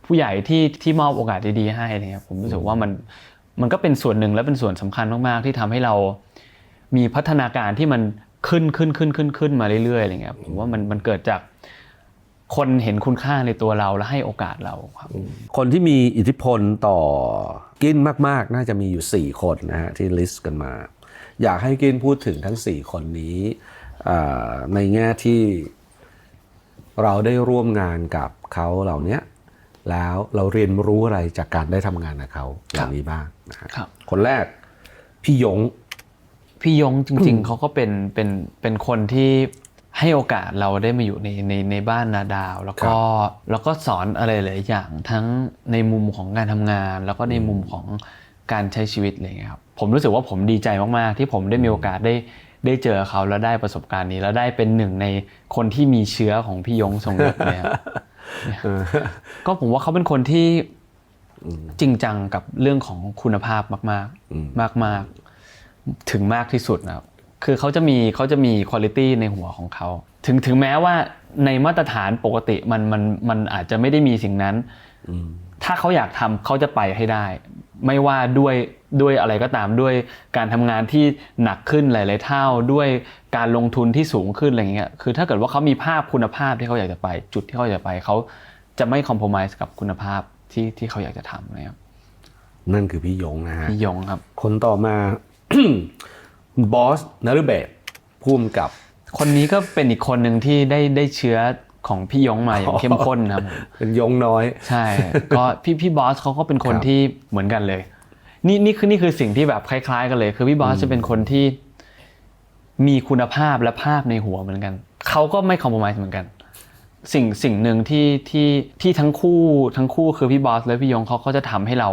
ผู้ใหญ่ที่มอบโอกาสดีๆให้เนี่ยผมรู้สึกว่ามันก็เป็นส่วนหนึ่งและเป็นส่วนสำคัญมากๆที่ทำให้เรามีพัฒนาการที่มันขึ้นมาเรื่อยๆอะไรเงี้ยผมว่ามันเกิดจากคนเห็นคุณค่าในตัวเราและให้โอกาสเราครับคนที่มีอิทธิพลต่อกินมากๆน่าจะมีอยู่4 คนนะฮะที่ลิสต์กันมาอยากให้กินพูดถึงทั้ง4 คนนี้ในแง่ที่เราได้ร่วมงานกับเขาเหล่านี้แล้วเราเรียนรู้อะไรจากการได้ทำงานกับเขาอย่างนี้บ้างนะครับคนแรกพี่ยงจริงๆเขาก็เป็นคนที่ให้โอกาสเราได้มาอยู่ในบ้านนาดาวแล้วก็สอนอะไรหลายอย่างทั้งในมุมของการทำงานแล้วก็ในมุมของการใช้ชีวิตอะไรอย่างเงี้ยครับผมรู้สึกว่าผมดีใจมากๆที่ผมได้มีโอกาสได้เจอเขาแล้วได้ประสบการณ์นี้แล้วได้เป็นหนึ่งในคนที่มีเชื้อของพี่ยงทรงฤทธิ์เนี่ย ก็ผมว่าเขาเป็นคนที่จริงจังกับเรื่องของคุณภาพมากๆมากๆถึงมากที่สุดนะครับคือเขาจะมีคุณภาพในหัวของเขาถึงแม้ว่าในมาตรฐานปกติมันอาจจะไม่ได้มีสิ่งนั้นถ้าเขาอยากทำเขาจะไปให้ได้ไม่ว่าด้วยอะไรก็ตามด้วยการทำงานที่หนักขึ้นหลายๆเท่าด้วยการลงทุนที่สูงขึ้นอะไรเงี้ยคือถ้าเกิดว่าเขามีภาพคุณภาพที่เขาอยากจะไปจุดที่เขาอยากจะไปเขาจะไม่คอมโพรไมซ์กับคุณภาพที่เขาอยากจะทำนะครับนั่นคือพี่ยงนะฮะพี่ยงครับคนต่อมา บอสนฤเบศภูมิกับคนนี้ก็เป็นอีกคนหนึ่งที่ได้เชื้อของพี่ยงมาอย่างเข้มข้นครับเป็นยงน้อยใช่ก็พี่บอสเขาก็เป็นคนที่เหมือนกันเลยนี่คือสิ่งที่แบบคล้ายๆกันเลยคือพี่บอสจะเป็นคนที่มีคุณภาพและภาพในหัวเหมือนกันเขาก็ไม่คอมโพรไมซ์เหมือนกันสิ่งหนึ่งที่ทั้งคู่คือพี่บอสและพี่ยงเขาจะทำให้เรา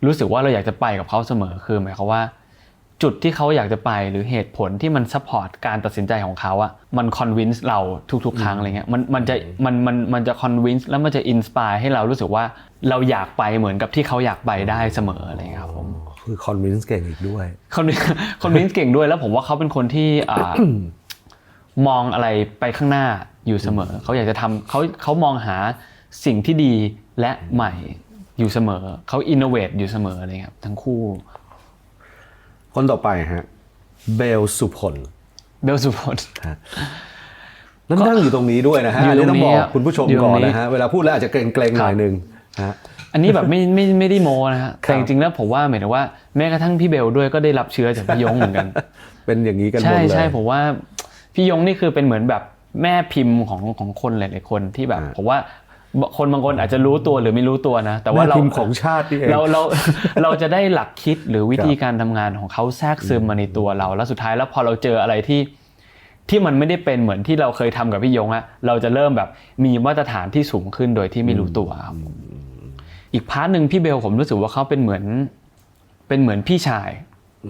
รู้สึกว่าเราอยากจะไปกับเขาเสมอคือหมายความว่าจุดที่เขาอยากจะไปหรือเหตุผลที่มันซัพพอร์ตการตัดสินใจของเขาอะมันคอนวินส์เราทุกๆครั้งอะไรเงี้ยมันจะคอนวินส์แล้วมันจะอินสปายให้เรารู้สึกว่าเราอยากไปเหมือนกับที่เขาอยากไปได้เสมออะไรเงี้ยครับผมคือคอนวินส์เก่งอีกด้วยคอนวินส์เก่งด้วยแล้วผมว่าเขาเป็นคนที่มองอะไรไปข้างหน้าอยู่เสมอเขาอยากจะทำเขามองหาสิ่งที่ดีและใหม่อยู่เสมอเขาอินโนเวทอยู่เสมออะไรเงี้ยทั้งคู่คนต่อไปฮะเบลสุพลนั่งอยู่ตรงนี้ด้วยนะฮะอันนี้ต้องบอกคุณผู้ชมก่อนนะฮะเวลาพูดแล้วอาจจะเกรงๆหน่อยนึงฮะอันนี้แบบไม่ได้โม้นะฮะแต่จริงๆแล้วผมว่าหมายถึงว่าแม้กระทั่งพี่เบลด้วยก็ได้รับเชื้อจากพี่ยงเหมือนกันเป็นอย่างนี้กันหมดเลยใช่ผมว่าพี่ยงนี่คือเป็นเหมือนแบบแม่พิมพ์ของคนหลายๆคนที่แบบผมว่าคนบางคนอาจจะรู้ตัวหรือไม่รู้ตัวนะแต่ว่าเราของชาตินี่เองเราจะได้หลักคิดหรือวิธีการทำงานของเขาแทรกซึมมาในตัวเราแล้วสุดท้ายแล้วพอเราเจออะไรที่มันไม่ได้เป็นเหมือนที่เราเคยทำกับพี่ยงอะเราจะเริ่มแบบมีมาตรฐานที่สูงขึ้นโดยที่ไม่รู้ตัวครับอีกพาร์ทนึงพี่เบลผมรู้สึกว่าเขาเป็นเหมือนพี่ชาย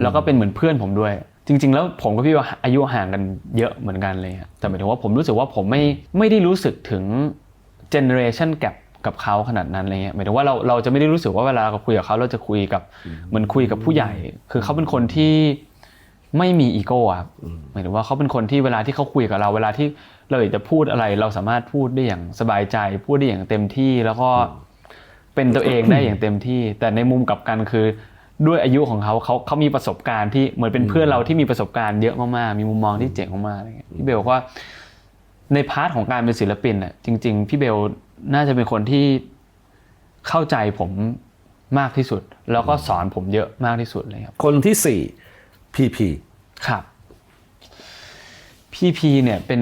แล้วก็เป็นเหมือนเพื่อนผมด้วยจริงๆแล้วผมกับพี่อายุห่างกันเยอะเหมือนกันเลยแต่หมายถึงว่าผมรู้สึกว่าผมไม่ได้รู้สึกถึงgeneration gap กับเขาขนาดนั้นอะไรเงี้ยหมายถึงว่าเราจะไม่ได้รู้สึกว่าเวลาเราคุยกับเขาเราจะคุยกับเหมือนคุยกับผู้ใหญ่คือเขาเป็นคนที่ไม่มีอีโก้ครับหมายถึงว่าเขาเป็นคนที่เวลาที่เขาคุยกับเราเวลาที่เราอยากจะพูดอะไรเราสามารถพูดได้อย่างสบายใจพูดได้อย่างเต็มที่แล้วก็เป็นตัวเองได้อย่างเต็มที่แต่ในมุมกลับกันคือด้วยอายุของเขามีประสบการณ์ที่เหมือนเป็นเพื่อนเราที่มีประสบการณ์เยอะมากๆมีมุมมองที่เจ๋งมากๆอะไรเงี้ยพี่เบลก็ในพาร์ทของการเป็นศิลปินน่ะจริงๆพี่เบลน่าจะเป็นคนที่เข้าใจผมมากที่สุดแล้วก็สอนผมเยอะมากที่สุดเลยครับคนที่4พีพีครับพีเนี่ยเป็น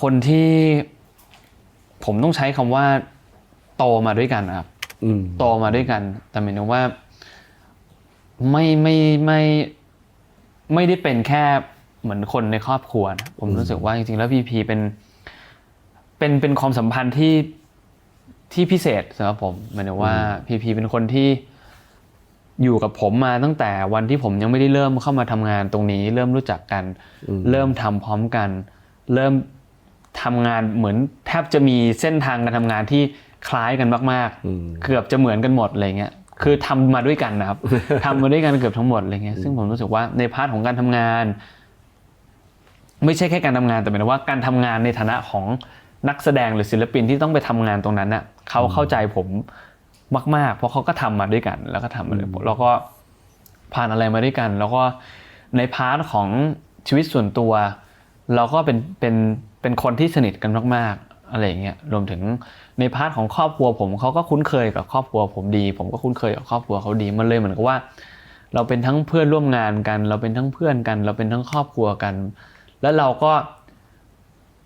คนที่ผมต้องใช้คำว่าโตมาด้วยกันนะครับโตมาด้วยกันแต่หมายถึงว่าไม่ได้เป็นแค่เหมือนคนในครอบครัวนะผมรู้สึกว่าจริงๆแล้วพีเป็นความสัมพันธ์ที่พิเศษสำหรับผมหมายถึงว่าพีเป็นคนที่อยู่กับผมมาตั้งแต่วันที่ผมยังไม่ได้เริ่มเข้ามาทำงานตรงนี้เริ่มรู้จักกันเริ่มทำพร้อมกันเริ่มทำงานเหมือนแทบจะมีเส้นทางการทำงานที่คล้ายกันมากๆเกือบจะเหมือนกันหมดอะไรเงี้ยคือทำมาด้วยกันนะครับทำมาด้วยกันเกือบทั้งหมดอะไรเงี้ยซึ่งผมรู้สึกว่าในพาร์ทของการทำงานไม่ใช่แค่การทำงานแต่หมายถึงว่าการทำงานในฐานะของนักแสดงหรือศิลปินที่ต้องไปทำงานตรงนั้นน่ะเขาเข้าใจผมมากๆเพราะเขาก็ทำมาด้วยกันแล้วก็ทำมาเลยแล้วก็ผ่านอะไรมาด้วยกันแล้วก็ในพาร์ทของชีวิตส่วนตัวเราก็เป็นคนที่สนิทกันมากๆอะไรอย่างเงี้ยรวมถึงในพาร์ทของครอบครัวผมเขาก็คุ้นเคยกับครอบครัวผมดีผมก็คุ้นเคยกับครอบครัวเขาดีมันเลยเหมือนกับว่าเราเป็นทั้งเพื่อนร่วมงานกันเราเป็นทั้งเพื่อนกันเราเป็นทั้งครอบครัวกันแล้วเราก็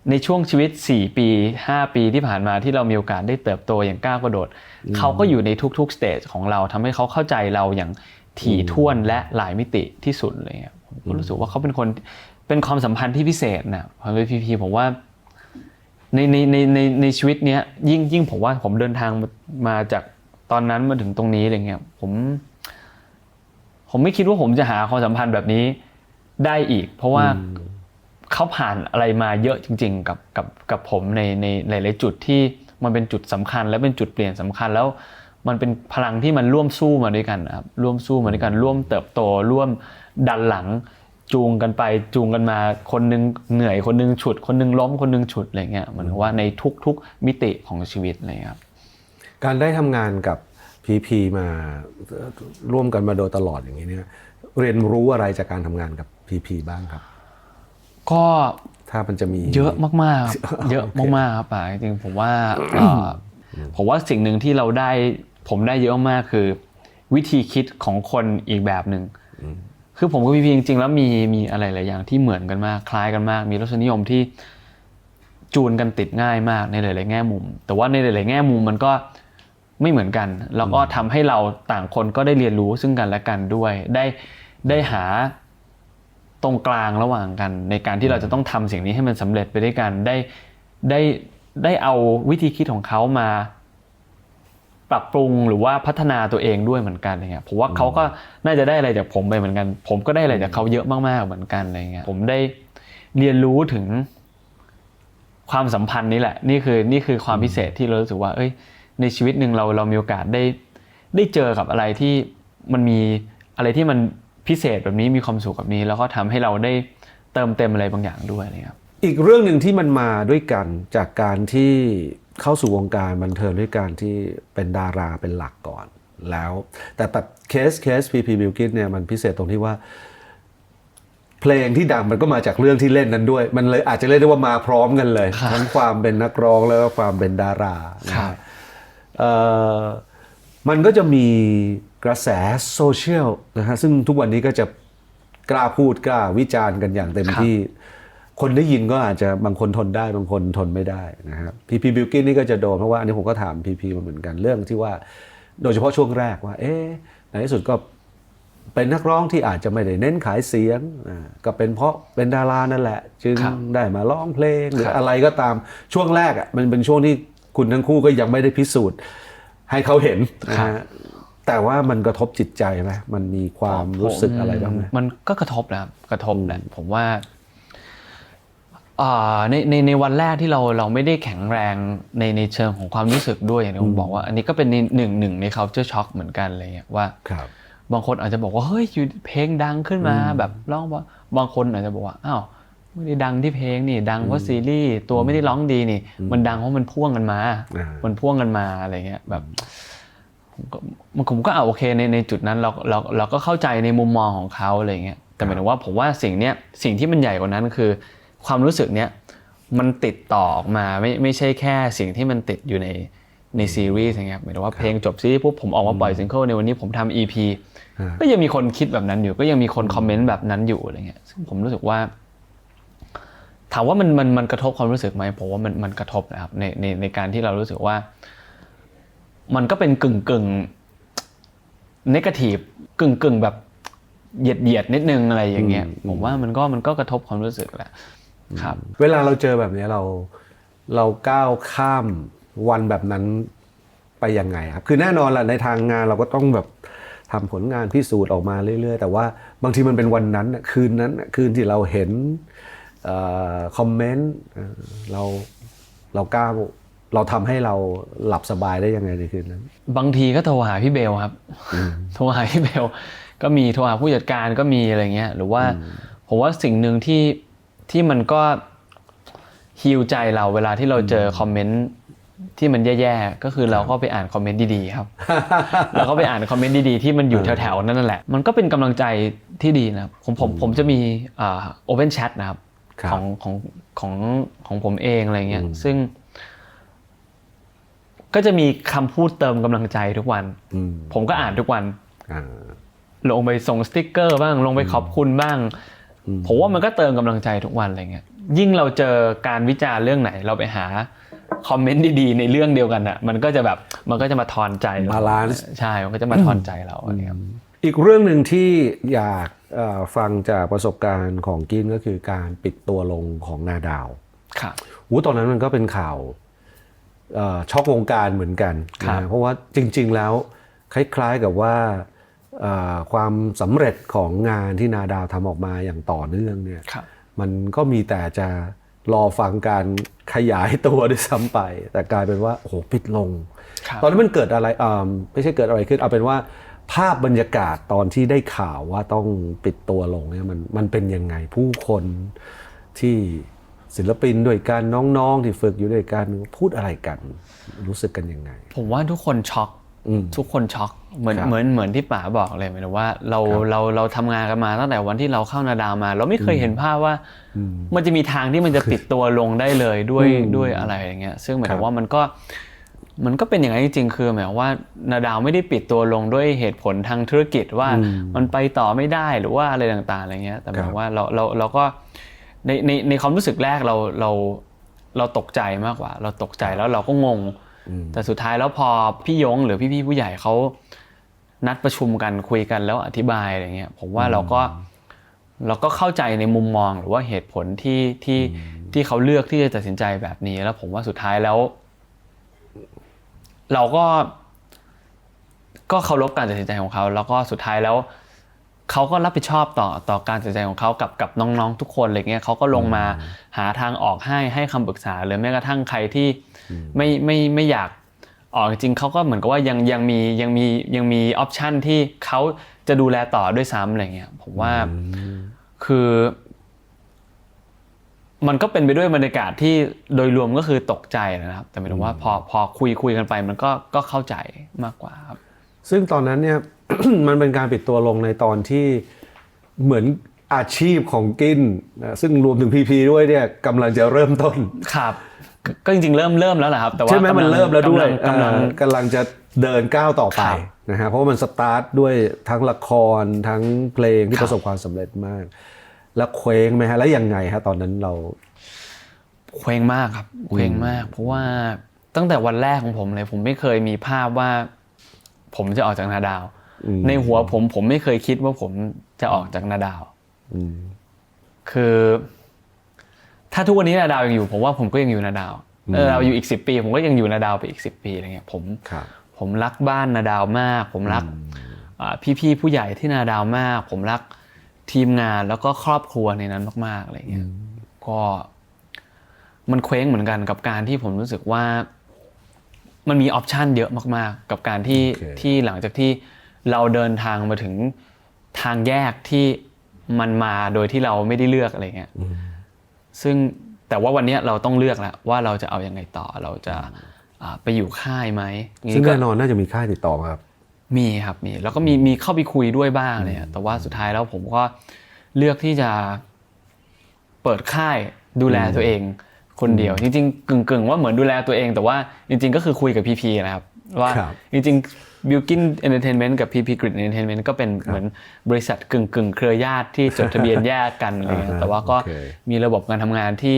ในช่วงชีวิต4ปี5ปีที่ผ่านมาที่เรามีโอกาสได้เติบโตอย่างก้าวกระโดดเขาก็อยู่ในทุกๆสเตจของเราทำให้เขาเข้าใจเราอย่างถี่ถ้วนและหลายมิติที่สุดเลยครับผมก็รู้สึกว่าเขาเป็นคนเป็นความสัมพันธ์ที่พิเศษนะพอเป็นพีผมว่าในชีวิตเนี้ยยิ่งผมว่าผมเดินทางมาจากตอนนั้นมาถึงตรงนี้อะไรเงี้ยผมไม่คิดว่าผมจะหาความสัมพันธ์แบบนี้ได้อีกเพราะว่า เขาผ่านอะไรมาเยอะจริงๆกับผมในหลายๆจุดที่มันเป็นจุดสำคัญและเป็นจุดเปลี่ยนสำคัญแล้วมันเป็นพลังที่มันร่วมสู้มาด้วยกันนะครับร่วมสู้มาด้วยกันร่วมเติบโตร่วมดันหลังจูงกันไปจูงกันมาคนนึงเหนื่อยคนนึงฉุดคนนึงล้มคนนึงฉุดอะไรเงี้ยเหมือนว่าในทุกๆมิติของชีวิตอะไรครับการได้ทำงานกับพีมาร่วมกันมาโดยตลอดอย่างนี้เนี่ยเรียนรู้อะไรจากการทำงานกับพีบ้างครับก็ถ้ามันจะมีเยอะมากๆเยอะมากๆครับจริงๆผมว่าผมว่าสิ่งหนึ่งที่ผมได้เยอะมากคือวิธีคิดของคนอีกแบบหนึ่งคือผมกับพีจริงๆแล้วมีอะไรหลายอย่างที่เหมือนกันมากคล้ายกันมากมีรสนิยมที่จูนกันติดง่ายมากในหลายๆแง่มุมแต่ว่าในหลายๆแง่มุมมันก็ไม่เหมือนกันแล้วก็ทำให้เราต่างคนก็ได้เรียนรู้ซึ่งกันและกันด้วยได้หาตรงกลางระหว่างกันในการที่เราจะต้องทำสิ่งนี้ให้มันสำเร็จไปด้วยกันได้เอาวิธีคิดของเขามาปรับปรุงหรือว่าพัฒนาตัวเองด้วยเหมือนกันอะไรเงี้ยผมว่าเขาก็น่าจะได้อะไรจากผมไปเหมือนกันผมก็ได้อะไรจากเขาเยอะมากๆเหมือนกันอะไรเงี้ยผมได้เรียนรู้ถึงความสัมพันธ์นี้แหละนี่คือความพิเศษที่เรารู้สึกว่าในชีวิตนึงเรามีโอกาสได้เจอกับอะไรที่มันมีอะไรที่มันพิเศษแบบนี้มีความสุขแบบนี้แล้วก็ทำให้เราได้เติมเต็มอะไรบางอย่างด้วยนะครับอีกเรื่องหนึ่งที่มันมาด้วยกันจากการที่เข้าสู่วงการบันเทิงด้วยการที่เป็นดาราเป็นหลักก่อนแล้วแต่แบบเคสพีบิลกินเนี่ยมันพิเศษตรงที่ว่าเพลงที่ดังมันก็มาจากเรื่องที่เล่นนั้นด้วยมันเลยอาจจะเรียกได้ว่ามาพร้อมกันเลยทั้งความเป็นนักร้องแล้วก็ความเป็นดารานะครับมันก็จะมีกระแสโซเชียลนะฮะซึ่งทุกวันนี้ก็จะกล้าพูดกล้าวิจารณ์กันอย่างเต็มที่คนได้ยินก็อาจจะบางคนทนได้บางคนทนไม่ได้นะครับพีบิลกินนี่ก็จะโดนเพราะว่าอันนี้ผมก็ถามพีมาเหมือนกันเรื่องที่ว่าโดยเฉพาะช่วงแรกว่าในที่สุดก็เป็นนักร้องที่อาจจะไม่ได้เน้นขายเสียงก็เป็นเพราะเป็นดารานั่นแหละจึงได้มาร้องเพลงหรืออะไรก็ตามช่วงแรกมันเป็นช่วงที่คุณทั้งคู่ก็ยังไม่ได้พิสูจน์ให้เขาเห็นนะฮะแต่ว่ามันกระทบจิตใจไหมมันมีความรู้สึกอะไรบ้างไหมมันก็กระทบนะครับกระทบแหละผมว่าในวันแรกที่เราไม่ได้แข็งแรงในเชิงของความรู้สึกด้วยอย่างที่ผมบอกว่าอันนี้ก็เป็นหนึ่งใน culture shock เหมือนกันอะไรเงี้ยว่าบางคนอาจจะบอกว่าเฮ้ยอยู่เพลงดังขึ้นมาแบบร้องว่าบางคนอาจจะบอกว่าอ้าวไม่ได้ดังที่เพลงนี่ดังเพราะซีรีส์ตัวไม่ได้ร้องดีนี่มันดังเพราะมันพ่วงกันมาอะไรเงี้ยแบบผมก็โอเคในจุดนั้นเราก็เข้าใจในมุมมองของเขาอะไรเงี้ยแต่หมายถึงว่าผมว่าสิ่งที่มันใหญ่กว่านั้นคือความรู้สึกเนี้ยมันติดต่อออกมาไม่ใช่แค่สิ่งที่มันติดอยู่ในซีรีส์อย่างเงี้ยหมายถึงว่าเพลงจบซีรีส์ปุ๊บผมออกมาปล่อยซิงเกิลในวันนี้ผมทำ EP ก็ยังมีคนคิดแบบนั้นอยู่ก็ยังมีคนคอมเมนต์แบบนั้นอยู่อะไรเงี้ยซึ่งผมรู้สึกว่าถามว่ามันกระทบความรู้สึกไหมผมว่ามันกระทบนะครับในการที่เรารู้สึกว่ามันก็เป็นกึ่งเนกาทีฟกึ่งแบบเหยียดนิดนึงอะไรอย่างเงี้ยผมว่ามันก็กระทบความรู้สึกแหละครับเวลาเราเจอแบบนี้เราก้าวข้ามวันแบบนั้นไปยังไงครับคือแน่นอนแหละในทางงานเราก็ต้องแบบทำผลงานพิสูจน์ออกมาเรื่อยๆแต่ว่าบางทีมันเป็นวันนั้นคืนที่เราเห็นคอมเมนต์เราก้าวเราทำให้เราหลับสบายได้ยังไงในคืนนั้นบางทีก็โทรหาพี่เบลครับโทรหาพี่เบลก็มีโทรหาผู้จัดการก็มีอะไรเงี้ยหรือว่าผมว่าสิ่งหนึ่งที่มันก็ฮีลใจเราเวลาที่เราเจอคอมเมนต์ที่มันแย่ๆก็คือเราก็ไปอ่านคอมเมนต์ดีๆครับเราก็ไปอ่านคอมเมนต์ดีๆที่มันอยู่แถวๆนั่นแหละมันก็เป็นกำลังใจที่ดีนะครับผมจะมีopen chat นะครับของผมเองอะไรเงี้ยซึ่งก็จะมีคำพูดเติมกำลังใจทุกวันผมก็อ่านทุกวันลงไปส่งสติ๊กเกอร์บ้างลงไปขอบคุณบ้างผมว่ามันก็เติมกำลังใจทุกวันอะไรเงี้ยยิ่งเราเจอการวิจารณ์เรื่องไหนเราไปหาคอมเมนต์ดีๆในเรื่องเดียวกันอ่ะมันก็จะมาทอนใจบาลานซ์ใช่มันก็จะมาทอนใจเราอะไรครับอีกเรื่องหนึ่งที่อยากฟังจากประสบการณ์ของกินก็คือการปิดตัวลงของนาดาวครับตอนนั้นมันก็เป็นข่าวช็อกวงการเหมือนกันนะเพราะว่าจริงๆแล้วคล้ายๆกับว่าความสำเร็จของงานที่นาดาวทำออกมาอย่างต่อเนื่องเนี่ย มันก็มีแต่จะรอฟังการขยายตัวด้วยซ้ำไปแต่กลายเป็นว่าโอ้โหปิดลงตอนนั้นมันเกิดอะไรไม่ใช่เกิดอะไรขึ้นเอาเป็นว่าภาพบรรยากาศตอนที่ได้ข่าวว่าต้องปิดตัวลงเนี่ยมันเป็นยังไงผู้คนที่ศิลปินด้วยกันน้องๆที่ฝึกอยู่ด้วยกันพูดอะไรกันรู้สึกกันยังไงผมว่าทุกคนช็อกทุกคนช็อกเหมือนที่ป๋าบอกเลยหมายถึงว่าเราทำงานกันมาตั้งแต่วันที่เราเข้านาดาวมาเราไม่เคยเห็นภาพว่ามันจะมีทางที่มันจะปิดตัวลงได้เลยด้วยอะไรอย่างเงี้ยซึ่งหมายถึงว่ามันก็เป็นอย่างนั้นจริงๆคือหมายความว่านาดาวไม่ได้ปิดตัวลงด้วยเหตุผลทางธุรกิจว่ามันไปต่อไม่ได้หรือว่าอะไรต่างๆอะไรเงี้ยแต่หมายว่าเราก็ในความรู้สึกแรกเราตกใจมากกว่าเราตกใจแล้วเราก็งงแต่สุดท้ายแล้วพอพี่ยงหรือพี่ผู้ใหญ่เขานัดประชุมกันคุยกันแล้วอธิบายอะไรเงี้ยผมว่าเราก็เข้าใจในมุมมองหรือว่าเหตุผลที่เขาเลือกที่จะตัดสินใจแบบนี้แล้วผมว่าสุดท้ายแล้วเราก็เคารพการตัดสินใจของเขาแล้วก็สุดท้ายแล้วเขาก็รับผิดชอบต่อการตัดสินใจของเขากับน้องๆทุกคนอะไรเงี้ยเขาก็ลงมาหาทางออกให้คำปรึกษาหรือแม้กระทั่งใครที่ไม่อยากออกจริงเขาก็เหมือนกับว่ายังมีออปชันที่เขาจะดูแลต่อด้วยซ้ำอะไรเงี้ยผมว่าคือมันก็เป็นไปด้วยบรรยากาศที่โดยรวมก็คือตกใจนะครับแต่หมายถึงว่าพอคุยกันไปมันก็เข้าใจมากกว่าครับซึ่งตอนนั้นเนี่ย มันเป็นการปิดตัวลงในตอนที่เหมือนอาชีพของกินนะซึ่งรวมถึงพีด้วยเนี่ยกำลังจะเริ่มต้นครับก็จริงๆเริ่มแล้วแหละครับแต่ว่าใช่ไหมมันเริ่มแล้วด้วยกำลังจะเดินก้าวต่อไปนะฮะเพราะว่ามันสตาร์ทด้วยทั้งละครทั้งเพลงที่ประสบความสำเร็จมากแล้วเคว้งไหมฮะแล้วยังไงฮะตอนนั้นเราเคว้งมากครับเคว้งมากเพราะว่าตั้งแต่วันแรกของผมเลยผมไม่เคยมีภาพว่าผมจะออกจากนาดาวในหัวผมไม่เคยคิดว่าผมจะออกจากนาดาวคือถ้าทุกวันนี้นาดาวยังอยู่ผมว่าผมก็ยังอยู่นาดาวเราอยู่อีก10 ปีผมก็ยังอยู่นาดาวไปอีก10 ปีอะไรเงี้ยผมรักบ้านนาดาวมากผมรักพี่ๆผู้ใหญ่ที่นาดาวมากผมรักทีมงานแล้วก็ครอบครัวในนั้นมากๆอะไรเงี้ยก็มันเคว้งเหมือนกันกับการที่ผมรู้สึกว่ามันมีออปชันเยอะมากๆกับการที่หลังจากที่เราเดินทางมาถึงทางแยกที่มันมาโดยที่เราไม่ได้เลือกอะไรเงี้ยซึ่งแต่ว่าวันนี้เราต้องเลือกแล้วว่าเราจะเอายังไงต่อเราจะไปอยู่ค่ายไหมซึ่งแน่นอนน่าจะมีค่ายติดต่อครับมีครับมีแล้วก็มีเข้าไปคุยด้วยบ้างเลยแต่ว่าสุดท้ายแล้วผมก็เลือกที่จะเปิดค่ายดูแลตัวเองคนเดียวจริงๆกึ่งว่าเหมือนดูแลตัวเองแต่ว่าจริงๆก็คือคุยกับพีนะครับว่าจริงๆ Bilkin Entertainment กับ PP Grid Entertainment ก็เป็นเหมือนบริษัทกึ่งเครือญาติที่จดทะเบียนแยกกันอะไรเงี้ยแต่ว่าก็มีระบบการทำงานที่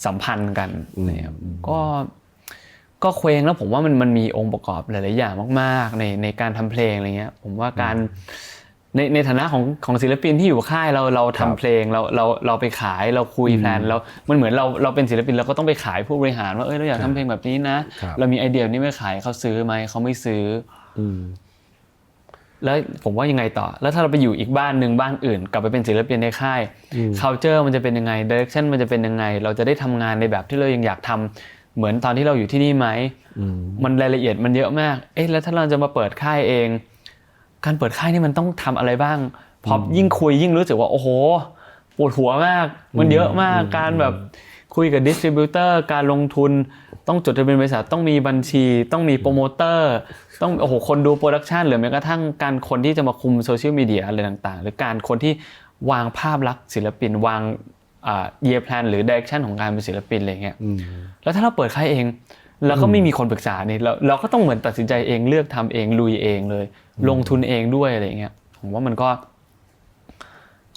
สัมพันธ์กันนะครับก็เคว้งแล้วผมว่ามันมีองค์ประกอบหลายๆอย่างมากๆในการทำเพลงอะไรเงี้ยผมว่าการในฐานะของศิลปินที่อยู่ค่ายเราทำเพลงเราไปขายเราคุยแพลนมันเหมือนเราเป็นศิลปินเราก็ต้องไปขายผู้บริหารว่าเราอยากทำเพลงแบบนี้นะเรามีไอเดียนี้ไม่ขายเขาซื้อไหมเขาไม่ซื้อแล้วผมว่ายังไงต่อแล้วถ้าเราไปอยู่อีกบ้านนึงบ้านอื่นกลับไปเป็นศิลปินในค่าย culture มันจะเป็นยังไง direction มันจะเป็นยังไงเราจะได้ทำงานในแบบที่เรายังอยากทำเหมือนตอนที่เราอยู่ที่นี่ไหมมันรายละเอียดมันเยอะมากแล้วถ้าเราจะมาเปิดค่ายเองการเปิดค่ายนี่มันต้องทำอะไรบ้างพอยิ่งคุยยิ่งรู้สึกว่าโอ้โหปวดหัวมากมันเยอะมากการแบบคุยกับดิสทริบิวเตอร์การลงทุนต้องจดทะเบียนบริษัทต้องมีบัญชีต้องมีโปรโมเตอร์ต้องโอ้โหคนดูโปรดักชันหรือแม้กระทั่งการคนที่จะมาคุมโซเชียลมีเดียอะไรต่างๆหรือการคนที่วางภาพลักษณ์ศิลปินวางyear plan หรือ direction ของการเป็นศิลปินอะไรเงี้ยแล้วถ้าเราเปิดค่ายเองแล้วก็ไม่มีคนปรึกษานี่เราก็ต้องเหมือนตัดสินใจเองเลือกทำเองลุยเองเลยลงทุนเองด้วยอะไรเงี้ยผมว่ามันก็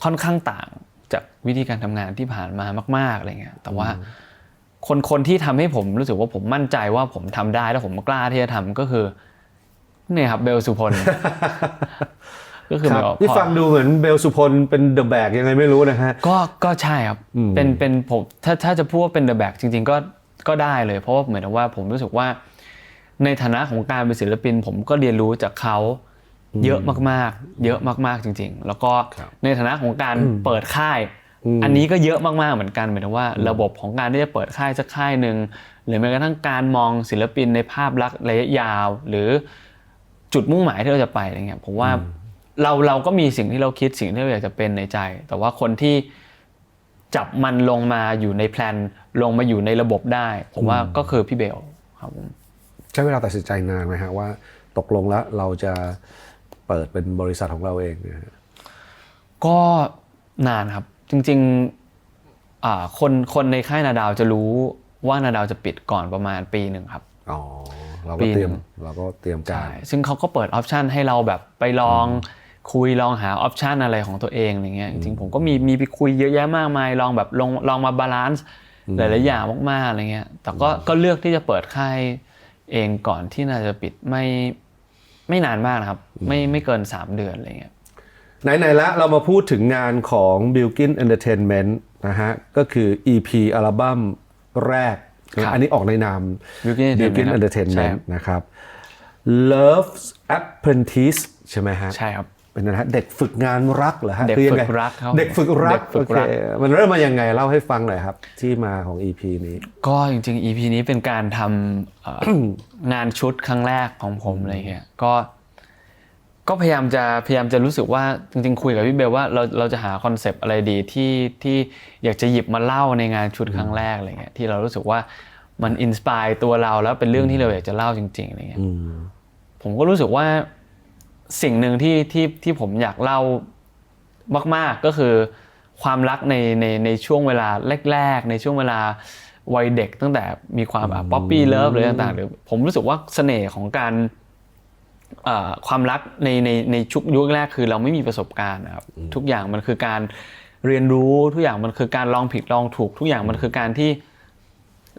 ค่อนข้างต่างจากวิธีการทำงานที่ผ่านมามากๆอะไรเงี้ยแต่ว่าคนที่ทำให้ผมรู้สึกว่าผมมั่นใจว่าผมทำได้แล้วผมกล้าที่จะทำก็คือเนี่ยครับเบลสุพล ก็คือที่ฟังดูเหมือนเบลสุพลเป็นเดอะแบกยังไงไม่รู้นะฮะก็ใช่ครับเป็นผมถ้าจะพูดว่าเป็นเดอะแบกจริงๆก็ได้เลยเพราะว่าเหมือนว่าผมรู้สึกว่าในฐานะของการเป็นศิลปินผมก็เรียนรู้จากเขาเยอะมากๆเยอะมากๆจริงๆแล้วก็ในฐานะของการเปิดค่าย อันนี้ก็เยอะมากๆเหมือนกันหมายถึงว่าระบบของการที่จะเปิดค่ายสักค่ายหนึ่งหรือแม้กระทั่งการมองศิลปินในภาพลักษณ์ระยะยาวหรือจุดมุ่งหมายที่เราจะไปอะไรเงี้ยผมว่าเราก็มีสิ่งที่เราคิดสิ่งที่เราอยากจะเป็นในใจ แต่ว่าคนที่จับมันลงมาอยู่ในแพลนลงมาอยู่ในระบบได้ผมว่าก็คือพี่เบลครับผมใช้เวลาตัดสินใจนานไหมฮะว่าตกลงแล้วเราจะเปิดเป็นบริษัทของเราเองเนี่ยก็นานครับจริงๆคนในค่ายนาดาวจะรู้ว่านาดาวจะปิดก่อนประมาณปีหนึ่งครับอ๋อเราก็เตรียมการซึ่งเขาก็เปิดออปชันให้เราแบบไปลองคุยลองหาออปชันอะไรของตัวเองอะไรเงี้ยจริงๆผมก็มีไปคุยเยอะแยะมากมายลองแบบลองมาบาลานซ์หลายๆอย่างมากๆอะไรเงี้ยแต่ก็เลือกที่จะเปิดค่ายเองก่อนที่น่าจะปิดไม่นานมากนะครับไม่เกิน3 เดือนอะไรเงี้ยไหนๆแล้วเรามาพูดถึงงานของ Bilkin Entertainment นะฮะก็คือ EP อัลบั้มแรกอันนี้ออกในนาม Bilkin Entertainment นะครับ Love's Apprentice ใช่ไหมฮะใช่ครับเป็นนะฮะเด็กฝึกงานรักเหรอฮะเด็กฝึกรักเขาเด็กฝึกรักโอเคมันเริ่มมายังไงเล่าให้ฟังหน่อยครับที่มาของ EP นี้ก็จริงๆ EP นี้เป็นการทำงานชุดครั้งแรกของผมอะไรเงี้ยก็พยายามจะรู้สึกว่าจริงๆคุยกับพี่เบลว่าเราจะหาคอนเซปต์อะไรดีที่อยากจะหยิบมาเล่าในงานชุดครั้งแรกอะไรเงี้ยที่เรารู้สึกว่ามันอินสไปร์ตัวเราแล้วเป็นเรื่องที่เราอยากจะเล่าจริงๆอะไรเงี้ยผมก็รู้สึกว่าสิ่งหนึ่งที่ผมอยากเล่ามากๆก็คือความรักในช่วงเวลาแรกๆในช่วงเวลาวัยเด็กตั้งแต่มีความป๊อปปี้เลิฟอะไรต่างๆหรือผมรู้สึกว่าเสน่ห์ของการความรักในชุกยุคแรกคือเราไม่มีประสบการณ์นะครับทุกอย่างมันคือการเรียนรู้ทุกอย่างมันคือการลองผิดลองถูกทุกอย่างมันคือการที่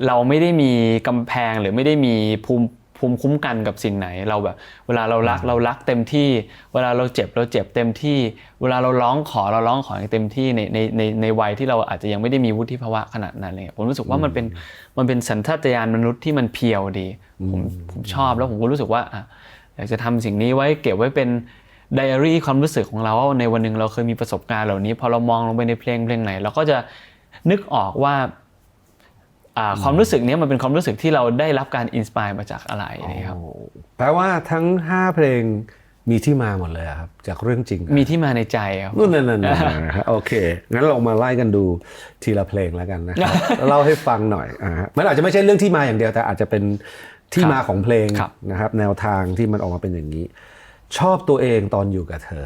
เราไม่ได้มีกำแพงหรือไม่ได้มีภูมิคุ้มกันกับสิ่งไหนเราแบบเวลาเรารักเต็มที่เวลาเราเจ็บเต็มที่เวลาเราร้องขออย่างเต็มที่ในวัยที่เราอาจจะยังไม่ได้มีวุฒิภาวะขนาดนั้นเลยผมรู้สึกว่ามันเป็นสัญชาตญาณมนุษย์ที่มันเพียวดีผมชอบแล้วผมก็รู้สึกว่าอยากจะทำสิ่งนี้ไว้เก็บไว้เป็นไดอารี่ความรู้สึกของเราว่าในวันหนึ่งเราเคยมีประสบการณ์เหล่านี้พอเรามองลงไปในเพลงไหนเราก็จะนึกออกว่าความรู้สึกนี้มันเป็นความรู้สึกที่เราได้รับการอินสไปร์มาจากอะไรนะครับแปลว่าทั้ง5เพลงมีที่มาหมดเลยครับจากเรื่องจริงมีที่มาในใจครับนั่นโอเคงั้นเรามาไล่กันดูทีละเพลงแล้วกันนะครับเล่าให้ฟังหน่อยมันอาจจะไม่ใช่เรื่องที่มาอย่างเดียวแต่อาจจะเป็นที่มาของเพลงนะครับแนวทางที่มันออกมาเป็นอย่างนี้ชอบตัวเองตอนอยู่กับเธอ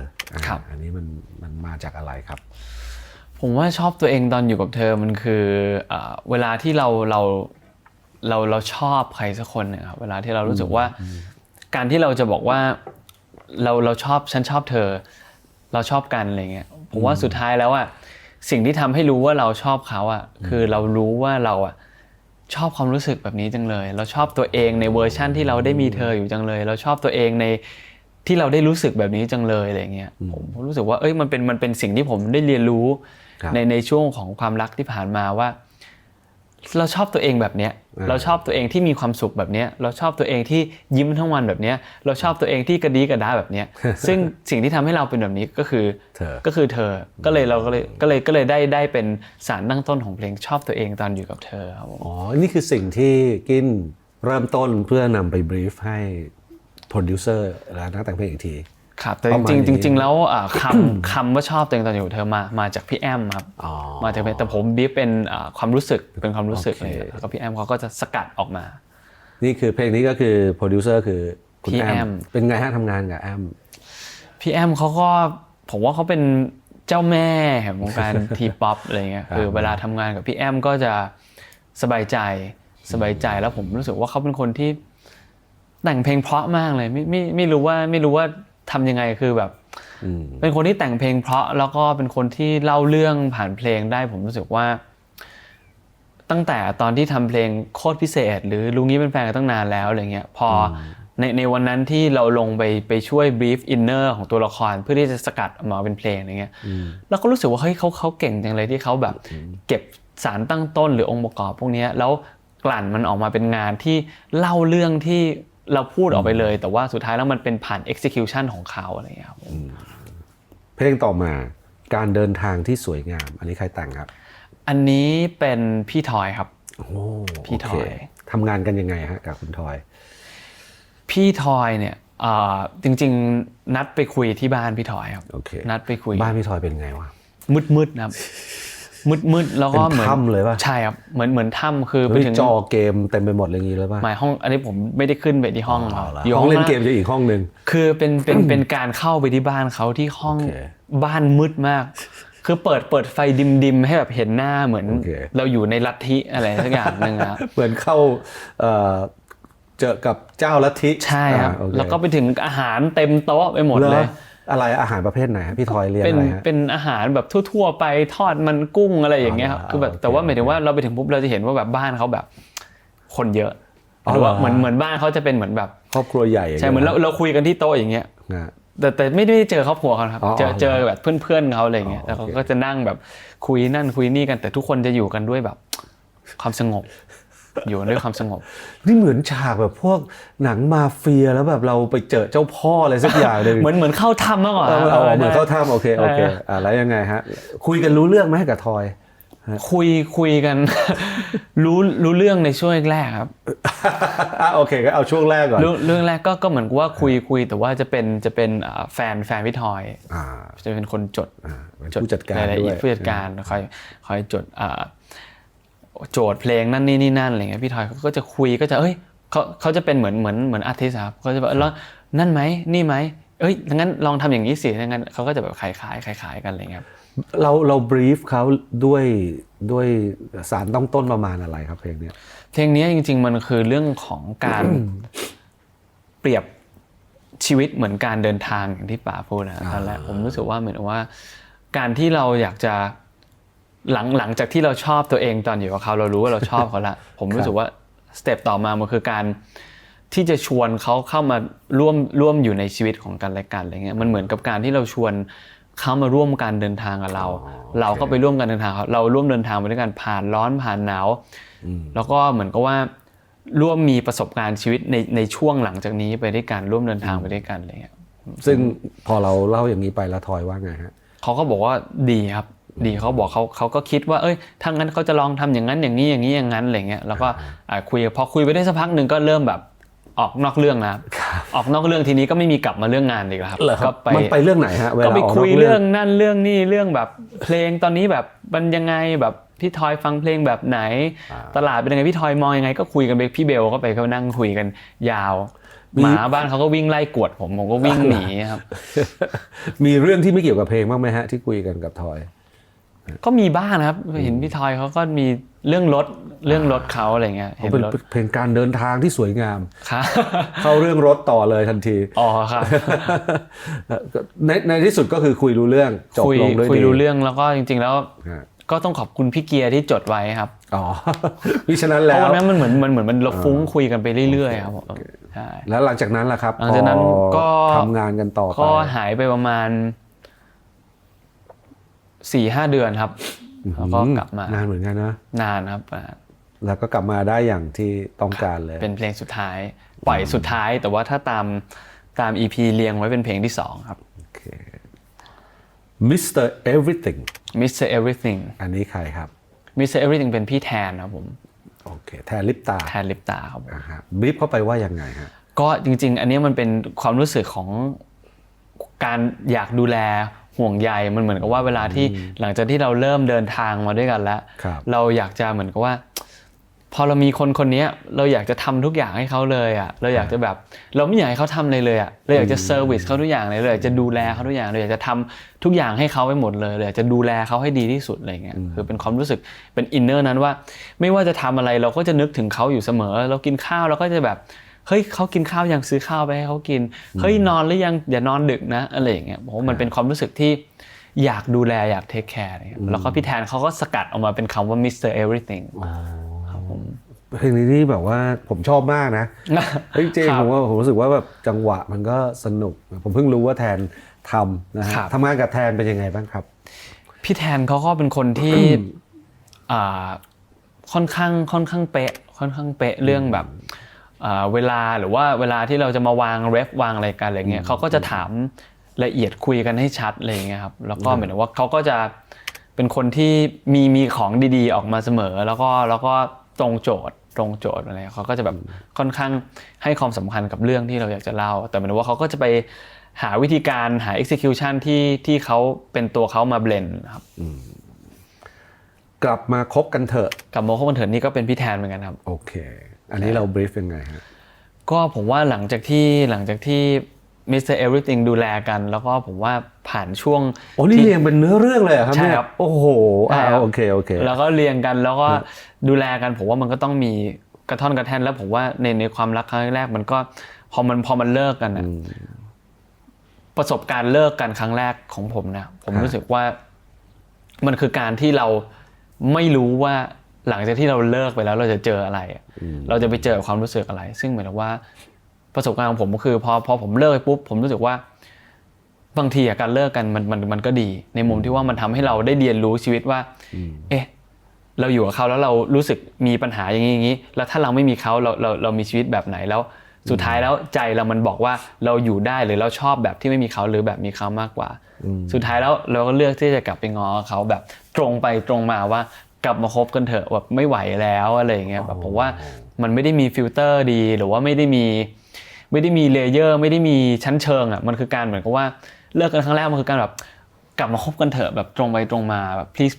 อันนี้มันมาจากอะไรครับผมว่าชอบตัวเองตอนอยู่กับเธอมันคือเวลาที่เราชอบใครสักคนเนี่ยครับเวลาที่เรารู้สึกว่าการที่เราจะบอกว่าเราชอบฉันชอบเธอเราชอบกันอะไรเงี้ยผมว่าสุดท้ายแล้วสิ่งที่ทำให้รู้ว่าเราชอบเขาคือเรารู้ว่าเราชอบความรู้สึกแบบนี้จังเลยเราชอบตัวเองในเวอร์ชั่นที่เราได้มีเธออยู่จังเลยเราชอบตัวเองในที่เราได้รู้สึกแบบนี้จังเลยอะไรเงี้ยผมรู้สึกว่ามันเป็นสิ่งที่ผมได้เรียนรู้ในช่วงของความรักที่ผ่านมาว่าเราชอบตัวเองแบบเนี้ยเราชอบตัวเองที่มีความสุขแบบเนี้ยเราชอบตัวเองที่ยิ้มทั้งวันแบบเนี้ยเราชอบตัวเองที่กระดีกระดาแบบเนี้ยซึ่งสิ่งที่ทำให้เราเป็นแบบนี้ก็คือเธอก็เลยได้เป็นสารตั้งต้นของเพลงชอบตัวเองตอนอยู่กับเธอครับอ๋อนี่คือสิ่งที่กินเริ่มต้นเพื่อนำไปบรีฟให้โปรดิวเซอร์และนักแต่งเพลงอีกทีครับแต่จริงแล้วคำว่าชอบตัวเองตอนอยู่กับเธอมาจากพี่แอมครับมาจากแต่ผมบีฟเป็นความรู้สึกเลยแล้วก็พี่แอมเขาก็จะสกัดออกมานี่คือเพลงนี้ก็คือโปรดิวเซอร์คือคุณแอมเป็นไงฮะทำงานกับแอมพี่แอมเขาก็ผมว่าเขาเป็นเจ้าแม่แห่งวงการทีป๊อปอะไรเงี้ยคือเวลาทำงานกับพี่แอมก็จะสบายใจแล้วผมรู้สึกว่าเขาเป็นคนที่แต่งเพลงเพราะมากเลยไม่รู้ว่าทำยังไงคือแบบเป็นคนที่แต่งเพลงเพราะแล้วก็เป็นคนที่เล่าเรื่องผ่านเพลงได้ผมรู้สึกว่าตั้งแต่ตอนที่ทำเพลงโคตรพิเศษหรือลุงนี้เป็นแฟนกันตั้งนานแล้วอะไรเงี้ยพอในวันนั้นที่เราลงไปช่วยบรีฟอินเนอร์ของตัวละครเพื่อที่จะสกัดออกมาเป็นเพลงอะไรเงี้ยแล้วก็รู้สึกว่าเฮ้ยเขาเก่งจังเลยที่เขาแบบเก็บสารตั้งต้นหรือองค์ประกอบพวกนี้แล้วกลั่นมันออกมาเป็นงานที่เล่าเรื่องที่เราพูดออกไปเลยแต่ว่าสุดท้ายแล้วมันเป็นผ่าน execution ของเขาอะไรอย่างเงี้ยครับเพลงต่อมา การเดินทางที่สวยงามอันนี้ใครแต่งครับอันนี้เป็นพี่ทอยครับโอ้พี่ทอยทำงานกันยังไงฮะกับคุณทอยพี่ทอยเนี่ยจริงๆนัดไปคุยที่บ้านพี่ทอยครับนัดไปคุยบ้านพี่ทอยเป็นไงวะมืดๆนะครับมืดแล้วก็เหมือนถ้ำเลยป่ะใช่ครับเหมือนถ้ำคือไปถึงจอเกมเต็มไปหมดอะไรอย่างนี้เลยป่ะหมายห้องอันนี้ผมไม่ได้ขึ้นไปที่ห้องห้องเล่นเกมจะอีกห้องนึงคือเป็นการเข้าไปที่บ้านเขาที่ห้องบ้านมืดมากคือเปิดไฟดิมๆให้แบบเห็นหน้าเหมือนเราอยู่ในลัทธิอะไรสักอย่างนึงครับเหมือนเข้าเจอกับเจ้าลัทธิใช่ครับแล้วก็ไปถึงอาหารเต็มโต๊ะไปหมดเลยอะไรอาหารประเภทไหนพี่ทอยเรียนอะไรฮะเป็นอาหารแบบทั่วๆไปทอดมันกุ้งอะไรอย่างเงี้ยครับคือแบบแต่ว่าหมายถึงว่าเราไปถึงปุ๊บเราจะเห็นว่าแบบบ้านเขาแบบคนเยอะหรือว่าเหมือนบ้านเขาจะเป็นเหมือนแบบครอบครัวใหญ่ใช่เหมือนเราคุยกันที่โต๊ะอย่างเงี้ยแต่ไม่ได้เจอครอบครัวเขาครับเจอแบบเพื่อนเขาอะไรเงี้ยแล้วเขาก็จะนั่งแบบคุยนั่นคุยนี่กันแต่ทุกคนจะอยู่กันด้วยแบบความสงบอยู่ด้วยความสงบนี่เหมือนฉากแบบพวกหนังมาเฟียแล้วแบบเราไปเจอเจ้าพ่ออะไรสักอย่างเลยเหมือนเข้าถ้ำมากกว่าเหมือนเข้าถ้ำโอเคแล้วยังไงฮะคุยกันรู้เรื่องไหมกับทอยคุยกันรู้เรื่องในช่วงแรกครับโอเคก็เอาช่วงแรกก่อนเรื่องแรกก็เหมือนว่าคุยแต่ว่าจะเป็นแฟนพี่ทอยจะเป็นคนจดผู้จัดการด้วยผู้จัดการคอยจดโจทย์เพลงนั่นนี่นั่นอะไรเงี้ยพี่ทอยก็จะคุยก็จะเขาจะเป็นเหมือนอาร์ติสต์ครับเขาจะแบบแล้วนั่นไหมนี่ไหมงั้นลองทำอย่างนี้สิงั้นเขาก็จะแบบขายกันอะไรเงี้ยเราบรีฟเขาด้วยสารต้องต้นประมาณอะไรครับเพลงนี้จริงๆมันคือเรื่องของการ เปรียบชีวิตเหมือนการเดินทางอย่างที่ป๋าพูดนะตอนแรกผมรู้สึกว่าเหมือนว่าการที่เราอยากจะหลังจากที่เราชอบตัวเองตอนอยู่กับเขาเรารู้ว่าเราชอบเขาละผมรู้สึกว่าสเต็ปต่อมามันคือการที่จะชวนเขาเข้ามาร่วมอยู่ในชีวิตของกันและกันอะไรเงี้ยมันเหมือนกับการที่เราชวนเขามาร่วมการเดินทางกับเราก็ไปร่วมกันเดินทางเราร่วมเดินทางไปด้วยกันผ่านร้อนผ่านหนาวแล้วก็เหมือนกับว่าร่วมมีประสบการณ์ชีวิตในช่วงหลังจากนี้ไปด้วยกันร่วมเดินทางไปด้วยกันอะไรเงี้ยซึ่งพอเราเล่าอย่างนี้ไปแล้วทอยว่าไงฮะเขาก็บอกว่าดีครับดีเขาบอกเขาก็คิดว่าถ้างั้นเขาจะลองทำอย่างนั้นอย่างนี้อย่างนั้นอะไรเงี้ยแล้วก็พอคุยไปได้สักพักหนึ่งก็เริ่มแบบออกนอกเรื่องนะออกนอกเรื่องทีนี้ก็ไม่มีกลับมาเรื่องงานอีกแล้วครับก็มันไปเรื่องไหนฮะก็ไปคุยเรื่องนั่นเรื่องนี่เรื่องแบบเพลงตอนนี้แบบมันยังไงแบบพี่ทอยฟังเพลงแบบไหนตลาดเป็นยังไงพี่ทอยมองยังไงก็คุยกันไปพี่เบลก็ไปเขานั่งคุยกันยาวหมาบ้านเขาก็วิ่งไล่กวดผมก็วิ่งหนีครับมีเรื่องที่ไม่เกี่ยวกับเพลงบ้างไหมฮะที่คุยกันกับทอยก็มีบ้างครับเห็นพี่ทอยเขาก็มีเรื่องรถเขาอะไรเงี้ยเห็นเป็นเพลงการเดินทางที่สวยงามเข้าเรื่องรถต่อเลยทันทีครับในที่สุดก็คือคุยรู้เรื่องจบลงด้วยดีคุยรู้เรื่องแล้วก็จริงๆแล้วก็ต้องขอบคุณพี่เกียร์ที่จดไว้ครับมิฉะนั้นแล้วเพราะนั้นมันเหมือนเราฟุ้งคุยกันไปเรื่อยๆครับใช่แล้วหลังจากนั้นล่ะครับหลังจากนั้นก็ทำงานกันต่อไปก็หายไปประมาณ4-5 เดือนครับแล้วก็กลับมานานเหมือนกันนะนานครับแล้วก็กลับมาได้อย่างที่ต้องการเลยเป็นเพลงสุดท้ายปล่อยสุดท้ายแต่ว่าถ้าตาม EP เรียงไว้เป็นเพลงที่2ครับMr. Everything Mr. Everything อันนี้ใครครับ Mr. Everything เป็นพี่แทนครับผมโอเคแทนลิปตาครับผมบรีฟเข้าไปว่ายังไงฮะก็จริงๆอันนี้มันเป็นความรู้สึกของการอยากดูแลห่วงใยมันเหมือนกับว่าเวลาที่หลังจากที่เราเริ่มเดินทางมาด้วยกันแล้วเราอยากจะเหมือนกับว่าพอเรามีคนนี้เราอยากจะทำทุกอย่างให้เขาเลยอ่ะเราอยากจะแบบเราไม่อยากให้เขาทำอะไรเลยอ่ะเราอยากจะเซอร์วิสเขาทุกอย่างเลยเราอยากจะดูแลเขาทุกอย่างเราอยากจะทำทุกอย่างให้เขาไปหมดเลยเราอยากจะดูแลเขาให้ดีที่สุดอะไรเงี้ยคือเป็นความรู้สึกเป็นอินเนอร์นั้นว่าไม่ว่าจะทำอะไรเราก็จะนึกถึงเขาอยู่เสมอเรากินข้าวเราก็จะแบบเฮ้ยเขากินข้าวยังซื้อข้าวไปให้เขากินเฮ้ยนอนหรือยังอย่านอนดึกนะอะไรอย่างเงี้ยเพราะมันเป็นความรู้สึกที่อยากดูแลอยากเทคแคร์แล้วก็พี่แทนเขาก็สกัดออกมาเป็นคำว่า Mr. Everything ครับผมเพลงนี้นี่แบบว่าผมชอบมากนะจริงๆผมรู้สึกว่าแบบจังหวะมันก็สนุกผมเพิ่งรู้ว่าแทนทำนะฮะทำงานกับแทนเป็นยังไงบ้างครับพี่แทนเขาก็เป็นคนที่ค่อนข้างเป๊ะเรื่องแบบเวลาหรือว่าเวลาที่เราจะมาวางเรฟวางอะไรกันอะไรเงี้ยเขาก็จะถาม ละเอียดคุยกันให้ชัดอะไรอย่างเงี้ยครับแล้วก็เหมือนว่าเขาก็จะเป็นคนที่มีของดีๆออกมาเสมอแล้วก็ตรงโจทย์อะไรเขาก็จะแบบค่อนข้างให้ความสำคัญกับเรื่องที่เราอยากจะเล่าแต่เหมือนว่าเขาก็จะไปหาวิธีการหา execution ที่เขาเป็นตัวเขามาเบลนด์ครับกลับมาคบกันเถอะกลับมาคบกันเถอะนี่ก็เป็นพี่แทนเหมือนกันครับโอเคอันนี้เราบรีฟยังไงฮะก็ผมว่าหลังจากที่Mr. Everything ดูแลกันแล้วก็ผมว่าผ่านช่วงโอ้นี่เรียงเป็นเนื้อเรื่องเลยครับใช่ครับโอ้โหโอเคแล้วก็เรียงกันแล้วก็ดูแลกันผมว่ามันก็ต้องมีกระท่อนกระแท่นแล้วผมว่าในความรักครั้งแรกมันก็พอมันเลิกกันนะประสบการณ์เลิกกันครั้งแรกของผมนะผมรู้สึกว่ามันคือการที่เราไม่รู้ว่าหลังจากที่เราเลิกไปแล้วเราจะเจออะไรเราจะไปเจอความรู้สึกอะไรซึ่งเหมือนว่าประสบการณ์ของผมก็คือพอผมเลิกปุ๊บผมรู้สึกว่าบางทีการเลิกกันมันก็ดีในมุมที่ว่ามันทำให้เราได้เรียนรู้ชีวิตว่าเอ๊ะเราอยู่กับเขาแล้วเรารู้สึกมีปัญหาอย่างนี้แล้วถ้าเราไม่มีเขาเรามีชีวิตแบบไหนแล้วสุดท้ายแล้วใจเรามันบอกว่าเราอยู่ได้หรือเราชอบแบบที่ไม่มีเขาหรือแบบมีเขามากกว่าสุดท้ายแล้วเราก็เลือกที่จะกลับไปง้อเขาแบบตรงไปตรงมาว่ากลับมาคบกันเถอะแบบไม่ไหวแล้วอะไรอย่างเงี้ยแบบผมว่ามันไม่ได้มีฟิลเตอร์ดีหรือว่าไม่ได้มีเลเยอร์ไม่ได้มีชั้นเชิงอ่ะมันคือการเหมือนกับว่าเลิกกันครั้งแรกมันคือการแบบกลับมาคบกันเถอะแบบตรงไปตรงมาแบบ please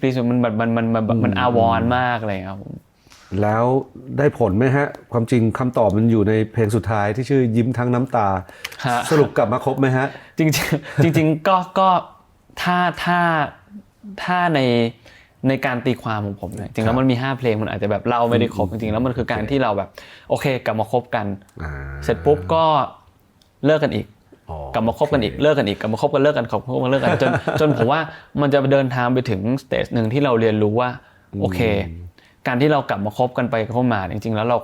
มันอาวรณ์มากเลยครับแล้วได้ผลไหมฮะความจริงคำตอบมันอยู่ในเพลงสุดท้ายที่ชื่อยิ้มทั้งน้ำตาสรุปกลับมาคบไหมฮะจริงก็ถ้าในการตีความของผมเนี่ยจริงแล้วมันมี5เพลงมันอาจจะแบบเล่าไม่ได้ครบจริงๆแล้วมันคือการที่เราแบบโอเคกลับมาคบกันเสร็จปุ๊บก็เลิกกันอีกกลับมาคบกันอีกเลิกกันอีกกลับมาคบกันเลิกกันคบกันเลิกกันจนผมว่ามันจะเดินทางไปถึงสเตจนึงที่เราเรียนรู้ว่าโอเคการที่เรากลับมาคบกันไปเข้ามาจริงๆแล้วเร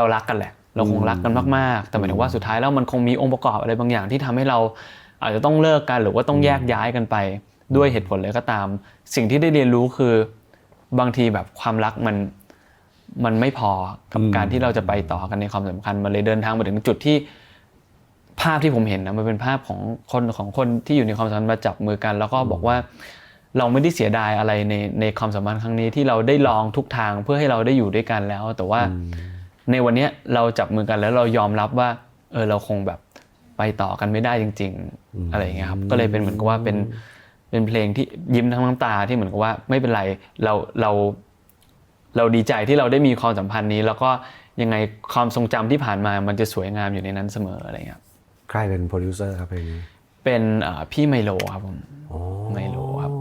ารักกันแหละเราคงรักกันมากๆแต่หมายถึงว่าสุดท้ายแล้วมันคงมีองค์ประกอบอะไรบางอย่างที่ทำให้เราอาจจะต้องเลิกกันหรือว่าต้องแยกย้ายกันไปด้วยเหตุผลเลยก็ตามสิ่งที่ได้เรียนรู้คือบางทีแบบความรักมันไม่พอกับการที่เราจะไปต่อกันในความสัมพันธ์มันเลยเดินทางมาถึงจุดที่ภาพที่ผมเห็นนะมันเป็นภาพของคนที่อยู่ในความสัมพันธ์มาจับมือกันแล้วก็บอกว่าเราไม่ได้เสียดายอะไรในความสัมพันธ์ครั้งนี้ที่เราได้ลองทุกทางเพื่อให้เราได้อยู่ด้วยกันแล้วแต่ว่าในวันนี้เราจับมือกันแล้วเรายอมรับว่าเราคงแบบไปต่อกันไม่ได้จริงๆอะไรอย่างเงี้ยครับก็เลยเป็นเหมือนกับว่าเป็นเพลงที่ยิ้มทั้งน้ำตาที่เหมือนกับว่าไม่เป็นไรเราดีใจที่เราได้มีความสัมพันธ์นี้แล้วก็ยังไงความทรงจำที่ผ่านมามันจะสวยงามอยู่ในนั้นเสมออะไรเงี้ยใครเป็นโปรดิวเซอร์ครับเพลงนี้เป็นพี่ไมโลครับผมไมโลครับ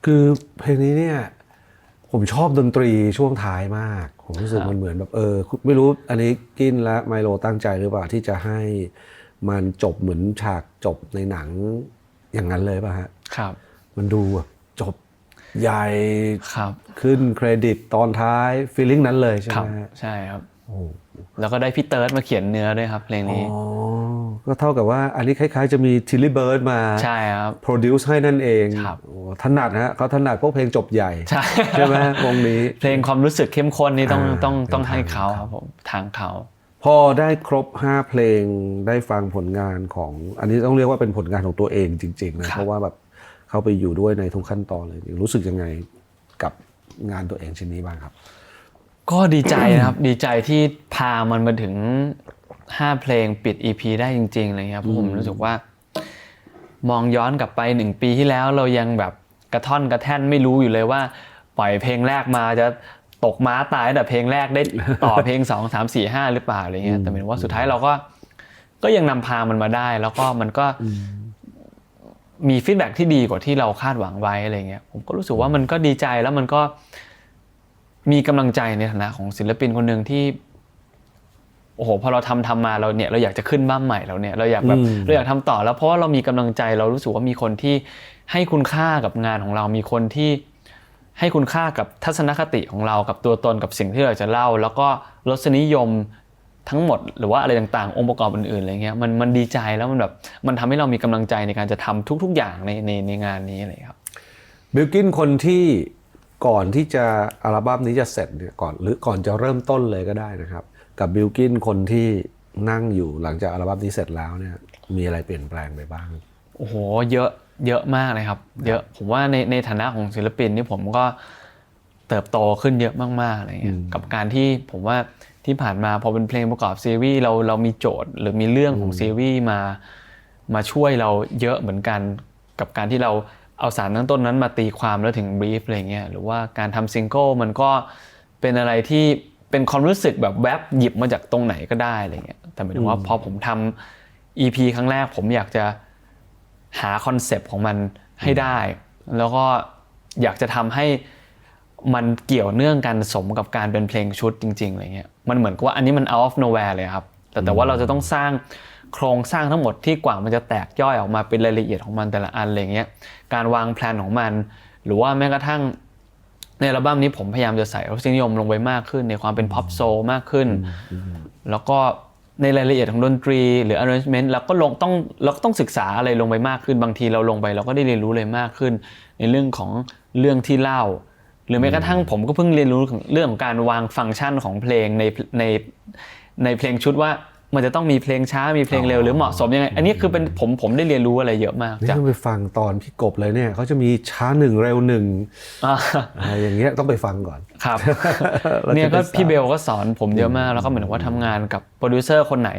คือเพลงนี้เนี่ยผมชอบดนตรีช่วงท้ายมากผมรู้สึกมันเหมือนแบบไม่รู้อันนี้กินและไมโลตั้งใจหรือเปล่าที่จะให้มันจบเหมือนฉากจบในหนังอย่างนั้นเลยป่ะฮะครับมันดูแบบจบใหญ่ครับขึ้นเครดิตตอนท้ายฟีลลิ่งนั้นเลยใช่ไหมใช่ครับแล้วก็ได้พี่เติร์ดมาเขียนเนื้อด้วยครับเพลงนี้ก็เท่ากับว่าอันนี้คล้ายๆจะมีทิลลี่เบิร์ดมาใช่ครับโปรดิวซ์ให้นั่นเองถนัดฮะเขาถนัดพวกเพลงจบใหญ่ใช่ไหมวงนี้เพลงความรู้สึกเข้มข้นนี่ต้องให้เขาครับผมทางเขาพอได้ครบ5เพลงได้ฟังผลงานของอันนี้ต้องเรียกว่าเป็นผลงานของตัวเองจริงๆนะเพราะว่าแบบเข้าไปอยู่ด้วยในทุกขั้นตอนเลยรู้สึกยังไงกับงานตัวเองชิ้นนี้บ้างครับก็ดีใจนะครับ ดีใจที่พามันมาถึง5เพลงปิด EP ได้จริงๆเลยครับผมรู้สึกว่ามองย้อนกลับไป1ปีที่แล้วเรายังแบบกระท่อนกระแท่นไม่รู้อยู่เลยว่าปล่อยเพลงแรกมาจะตกม้าตายแต่เพลงแรกได้ต่อเพลง2 3 4 5หรือเปล่าอะไรเงี้ยแต่หมายถึงว่าสุดท้ายเราก็ยังนำพามันมาได้แล้วก็มันก็มีฟีดแบ็กที่ดีกว่าที่เราคาดหวังไว้อะไรเงี้ยผมก็รู้สึกว่ามันก็ดีใจแล้วมันก็มีกำลังใจในฐานะของศิลปินคนหนึ่งที่โอ้โหพอเราทำมาเราอยากจะขึ้นบ้านใหม่เราเนี่ยเราอยากทำต่อแล้วเพราะว่าเรามีกำลังใจเรารู้สึกว่ามีคนที่ให้คุณค่ากับงานของเรามีคนที่ให้คุณค่ากับทัศนคติของเรากับตัวตนกับสิ่งที่เราจะเล่าแล้วก็รสนิยมทั้งหมดหรือว่าอะไรต่างๆองค์ประกอบอื่นๆอะไรเงี้ยมันดีใจแล้วมันทำให้เรามีกำลังใจในการจะทำทุกๆอย่างในงานนี้อะไรครับบิลกินคนที่ก่อนที่จะอัลบั้มนี้จะเสร็จเนี่ยก่อนจะเริ่มต้นเลยก็ได้นะครับกับบิลกินคนที่นั่งอยู่หลังจากอัลบั้มนี้เสร็จแล้วเนี่ย มีอะไรเปลี่ยนแปลงไปบ้างโอ้โหเยอะมากเลยครับเยอะผมว่าในฐานะของศิลปินนี่ผมก็เติบโตขึ้นเยอะมากๆอะไรเงี้ยกับการที่ผมว่าที่ผ่านมาพอเป็นเพลงประกอบซีรีส์เรามีโจทย์หรือมีเรื่องของซีรีส์มาช่วยเราเยอะเหมือนกันกับการที่เราเอาสารตั้งต้นนั้นมาตีความแล้วถึงบรีฟอะไรเงี้ยหรือว่าการทำซิงเกิลมันก็เป็นอะไรที่เป็นความรู้สึกแบบแวบหยิบมาจากตรงไหนก็ได้อะไรเงี้ยแต่หมายถึงว่าพอผมทำ EP ครั้งแรกผมอยากจะหาคอนเซปต์ของมันให้ได้แล้วก็อยากจะทำให้มันเกี่ยวเนื่องกันสมกับการเป็นเพลงชุดจริงๆอะไรเงี้ยมันเหมือนกับว่าอันนี้มัน out of nowhere เลยครับแต่ว่าเราจะต้องสร้างโครงสร้างทั้งหมดที่กว่ามันจะแตกย่อยออกมาเป็นรายละเอียดของมันแต่ละอันอะไรเงี้ยการวางแผนของมันหรือว่าแม้กระทั่งในอัลบั้มนี้ผมพยายามจะใส่รสนิยมลงไปมากขึ้นในความเป็น pop soul มากขึ้นแล้วก็ในรายละเอียดของดนตรีหรือ arrangement เราก็ต้องศึกษาอะไรลงไปมากขึ้นบางทีเราลงไปเราก็ได้เรียนรู้เลยมากขึ้นในเรื่องของเรื่องที่เล่าหรือแม้กระทั่งผมก็เพิ่งเรียนรู้เรื่องของการวางฟังก์ชันของเพลงในเพลงชุดว่ามันจะต้องมีเพลงช้ามีเพลงเร็วหรือเหมาะสมยังไงอันนี้คือเป็นผมได้เรียนรู้อะไรเยอะมากนี่ต้องไปฟังตอนพี่กบเลยเนี่ยเขาจะมีช้าหนึ่งเร็วหนึ่งอะไรอย่างเงี้ยต้องไปฟังก่อนครับเนี่ยก็พี่เบลก็สอนผมเยอะมากแล้วก็เหมือนว่าทำงานกับโปรดิวเซอร์คนไหน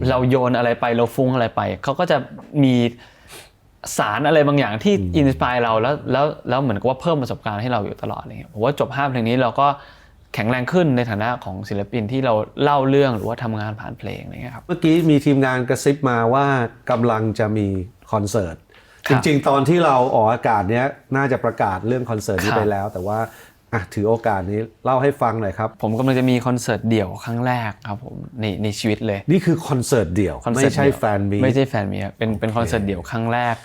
เราโยนอะไรไปเราฟุ้งอะไรไปเขาก็จะมีสารอะไรบางอย่างที่อินสไปร์เราแล้วเหมือนกับว่าเพิ่มประสบการณ์ให้เราอยู่ตลอดอะไรเงี้ยผมว่าจบ5เพลงนี้เราก็แข็งแรงขึ้นในฐานะของศิลปินที่เราเล่าเรื่องหรือว่าทำงานผ่านเพลงอะไรเงี้ยครับเมื่อกี้มีทีมงานกระซิบมาว่ากำลังจะมีคอนเสิร์ตจริงๆตอนที่เราออกอากาศเนี้ยน่าจะประกาศเรื่องคอนเสิร์ตนี้ไปแล้วแต่ว่าถือโอกาสนี้เล่าให้ฟังหน่อยครับผมกำลังจะมีคอนเสิร์ตเดี่ยวครั้งแรกครับผมในชีวิตเลยนี่คือคอนเสิร์ตเดี่ยวไม่ใช่แฟนมีตไม่ใช่แฟนมีตเป็นคอนเสิร์ตเดี่ยวครั้งแรก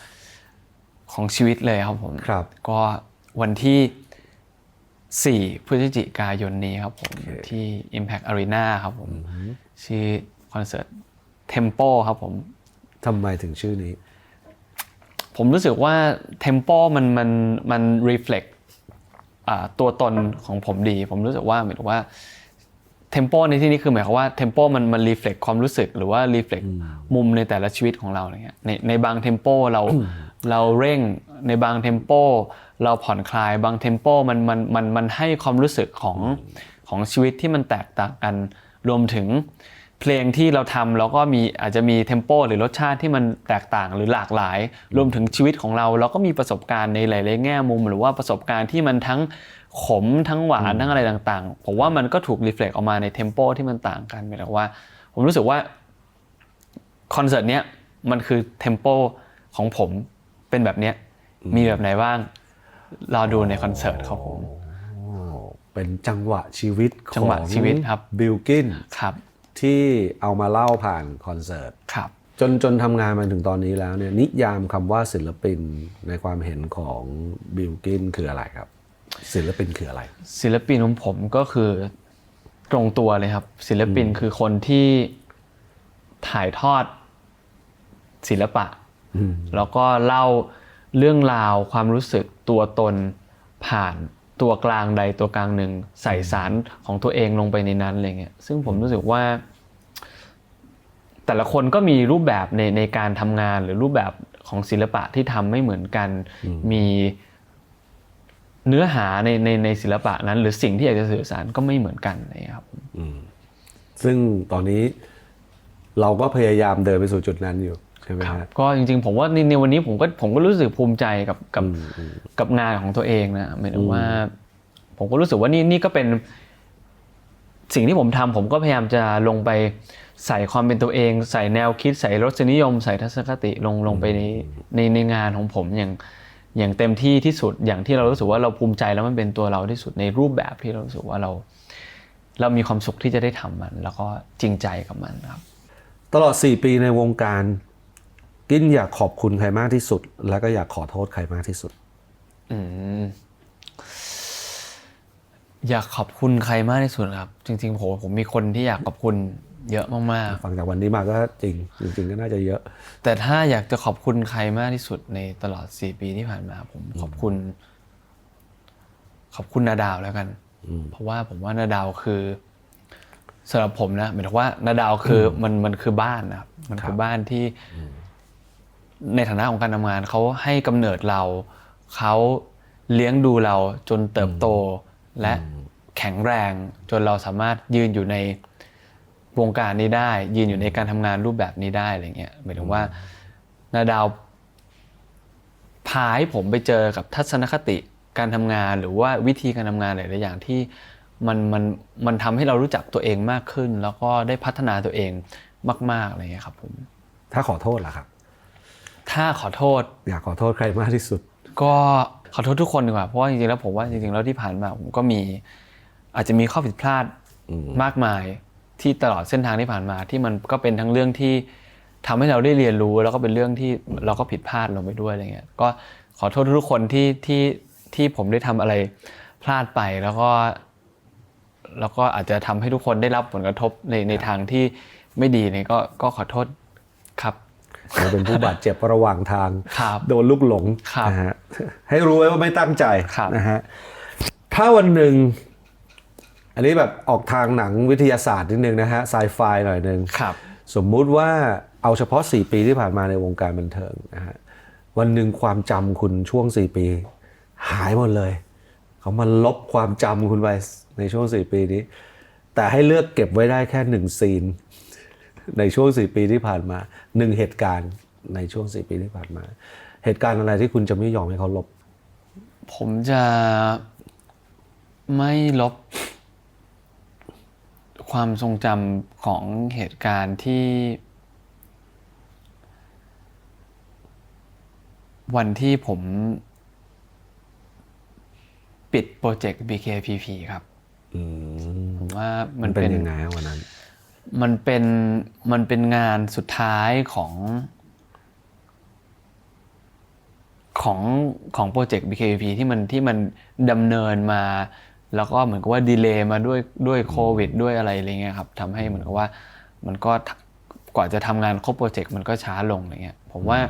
ของชีวิตเลยครับผมครับก็วันที่4 พฤศจิกายนนี้ครับผมที่ Impact Arena ครับผมชื่อคอนเสิร์ต Tempo ครับผมทำไมถึงชื่อนี้ผมรู้สึกว่า Tempo มัน reflect ตัวตนของผมดีผมรู้สึกว่าหมายถึงว่า Tempo ในที่นี้คือหมายความว่า Tempo มัน reflect ความรู้สึกหรือว่า reflect มุมในแต่ละชีวิตของเราอะไรเงี้ยในบาง Tempo เราเร่งในบาง Tempo เราผ่อนคลายบางเทมโปมันให้ความรู้สึกของชีวิตที่มันแตกต่างกันรวมถึงเพลงที่เราทำเราก็อาจจะมีเทมโปหรือรสชาติที่มันแตกต่างหรือหลากหลายรวมถึงชีวิตของเราก็มีประสบการณ์ในหลายๆแง่มุมหรือว่าประสบการณ์ที่มันทั้งขมทั้งหวานทั้งอะไรต่างๆผมว่ามันก็ถูกรีเฟล็กออกมาในเทมโปที่มันต่างกันหมายถึงว่าผมรู้สึกว่าคอนเสิร์ตเนี้ยมันคือเทมโปของผมเป็นแบบเนี้ยมีแบบไหนบ้างรอดูในคอนเสิร์ตครับผมเป็นจังหวะชีวิตของครับบิลกินครับที่เอามาเล่าผ่านคอนเสิร์ตครับจนทำงานมาถึงตอนนี้แล้วเนี่ยนิยามคำว่าศิลปินในความเห็นของบิลกินคืออะไรครับศิลปินคืออะไรศิลปินของผมก็คือตรงตัวเลยครับศิลปินคือคนที่ถ่ายทอดศิลปะแล้วก็เล่าเรื่องราวความรู้สึกตัวตนผ่านตัวกลางใดตัวกลางหนึ่งใส่สารของตัวเองลงไปในนั้นอะไรเงี้ยซึ่งผมรู้สึกว่าแต่ละคนก็มีรูปแบบในการทำงานหรือรูปแบบของศิลปะที่ทำไม่เหมือนกันมีเนื้อหาในศิลปะนั้นหรือสิ่งที่อยากจะสื่อสารก็ไม่เหมือนกันนะครับซึ่งตอนนี้เราก็พยายามเดินไปสู่จุดนั้นอยู่ใช่ไหมครับก็จริงๆผมว่าในวันนี้ผมก็รู้สึกภูมิใจกับงานของตัวเองนะหมายถึงว่าผมก็รู้สึกว่านี่ก็เป็นสิ่งที่ผมทำผมก็พยายามจะลงไปใส่ความเป็นตัวเองใส่แนวคิดใส่รสนิยมใส่ทัศนคติลงไปในงานของผมอย่างเต็มที่ที่สุดอย่างที่เรารู้สึกว่าเราภูมิใจแล้วมันเป็นตัวเราที่สุดในรูปแบบที่เรารู้สึกว่าเรามีความสุขที่จะได้ทำมันแล้วก็จริงใจกับมันครับตลอด4 ปีในวงการกินอยากขอบคุณใครมากที่สุดแล้วก็อยากขอโทษใครมากที่สุดอยากขอบคุณใครมากที่สุดครับจริงๆผมมีคนที่อยากขอบคุณเยอะมากๆฟังจากวันนี้มาก็จริงก็น่าจะเยอะแต่ถ้าอยากจะขอบคุณใครมากที่สุดในตลอด4 ปีที่ผ่านมาผมขอบคุณนาดาวแล้วกันเพราะว่าผมว่านาดาวคือ สำหรับผมนะหมายถึงว่านาดาวคือมันคือบ้านนะครับมันคือบ้านที่ในฐานะของการทำงานเขาให้กำเนิดเราเขาเลี้ยงดูเราจนเติบโตและแข็งแรงจนเราสามารถยืนอยู่ในวงการนี้ได้ยืนอยู่ในการทำงานรูปแบบนี้ได้อะไรเงี้ยหมายถึงว่านาดาวพาให้ผมไปเจอกับทัศนคติการทำงานหรือว่าวิธีการทำงานหลายๆอย่างที่มันทำให้เรารู้จักตัวเองมากขึ้นแล้วก็ได้พัฒนาตัวเองมากๆอะไรเงี้ยครับผมถ้าขอโทษล่ะครับถ้าขอโทษอยากขอโทษใครมากที่สุดก็ขอโทษทุกคนดีกว่าเพราะว่าจริงๆแล้วผมว่าจริงๆแล้วที่ผ่านมาผมก็มีอาจจะมีข้อผิดพลาดมากมายที่ตลอดเส้นทางที่ผ่านมาที่มันก็เป็นทั้งเรื่องที่ทำให้เราได้เรียนรู้แล้วก็เป็นเรื่องที่เราก็ผิดพลาดลงไปด้วยอะไรเงี้ยก็ขอโทษทุกคนที่ผมได้ทำอะไรพลาดไปแล้วก็อาจจะทำให้ทุกคนได้รับผลกระทบในทางที่ไม่ดีเนี่ยก็ขอโทษครับเราเป็นผู้บาดเจ็บระหว่างทางโดนลูกหลงนะฮะให้รู้ไว้ว่าไม่ตั้งใจนะฮะถ้าวันหนึ่งอันนี้แบบออกทางหนังวิทยาศาสตร์นิดนึงนะฮะไซไฟหน่อยนึงสมมุติว่าเอาเฉพาะ4 ปีที่ผ่านมาในวงการบันเทิงนะฮะวันหนึ่งความจำคุณช่วง4 ปีหายหมดเลยเขามาลบความจำคุณไปในช่วง4 ปีนี้แต่ให้เลือกเก็บไว้ได้แค่1 ซีนในช่วง4 ปีที่ผ่านมา1 เหตุการณ์ในช่วง4 ปีที่ผ่านมาเหตุการณ์อะไรที่คุณจะไม่ยอมให้เขาลบผมจะไม่ลบความทรงจำของเหตุการณ์ที่วันที่ผมปิดโปรเจกต์ BKPP ครับผมว่ามันเป็นยังไงวันนั้นมันเป็นงานสุดท้ายของโปรเจกต์ BKPP ที่มันดำเนินมาแล้วก็เหมือนกับว่าดีเลย์มาด้วยโควิดด้วยอะไรเงี้ยครับทำให้เหมือนกับว่ามันก็กว่าจะทำงานครบโปรเจกต์มันก็ช้าลงอะไรเงี้ยผมว่า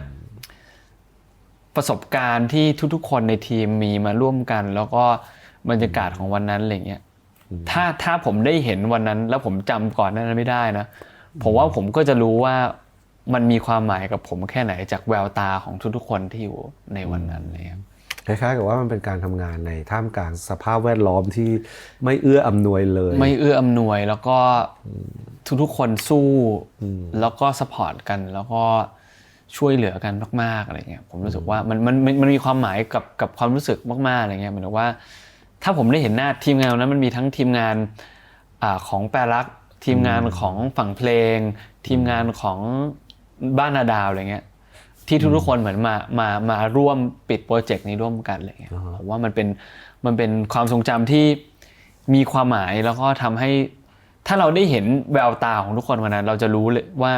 ประสบการณ์ที่ทุกๆคนในทีมมีมาร่วมกันแล้วก็บรรยากาศของวันนั้นอะไรเงี้ยถ้าผมได้เห็นวันนั้นแล้วผมจำก่อนนั้นไม่ได้นะผมว่าผมก็จะรู้ว่ามันมีความหมายกับผมแค่ไหนจากแววตาของทุกๆคนที่อยู่ในวันนั้นเลยครับคล้ายๆกับว่ามันเป็นการทำงานในท่ามกลางสภาพแวดล้อมที่ไม่เอื้ออำนวยเลยไม่เอื้ออำนวยแล้วก็ทุกๆคนสู้แล้วก็ซัพพอร์ตกันแล้วก็ช่วยเหลือกันมากๆอะไรเงี้ยผมรู้สึกว่ามันมีความหมายกับความรู้สึกมากๆอะไรเงี้ยเหมือนว่าถ้าผมได้เห็นหน้าทีมงานนั้นมันมีทั้งทีมงานของแปรรักทีมงานของฝั่งเพลงทีมงานของบ้านนาดาวอะไรเงี้ยที่ทุกๆคนเหมือนมาร่วมปิดโปรเจกต์นี้ร่วมกันอะไรเงี้ยผมว่ามันเป็นความทรงจำที่มีความหมายแล้วก็ทำให้ถ้าเราได้เห็นแววตาของทุกคนวันนั้นเราจะรู้เลยว่า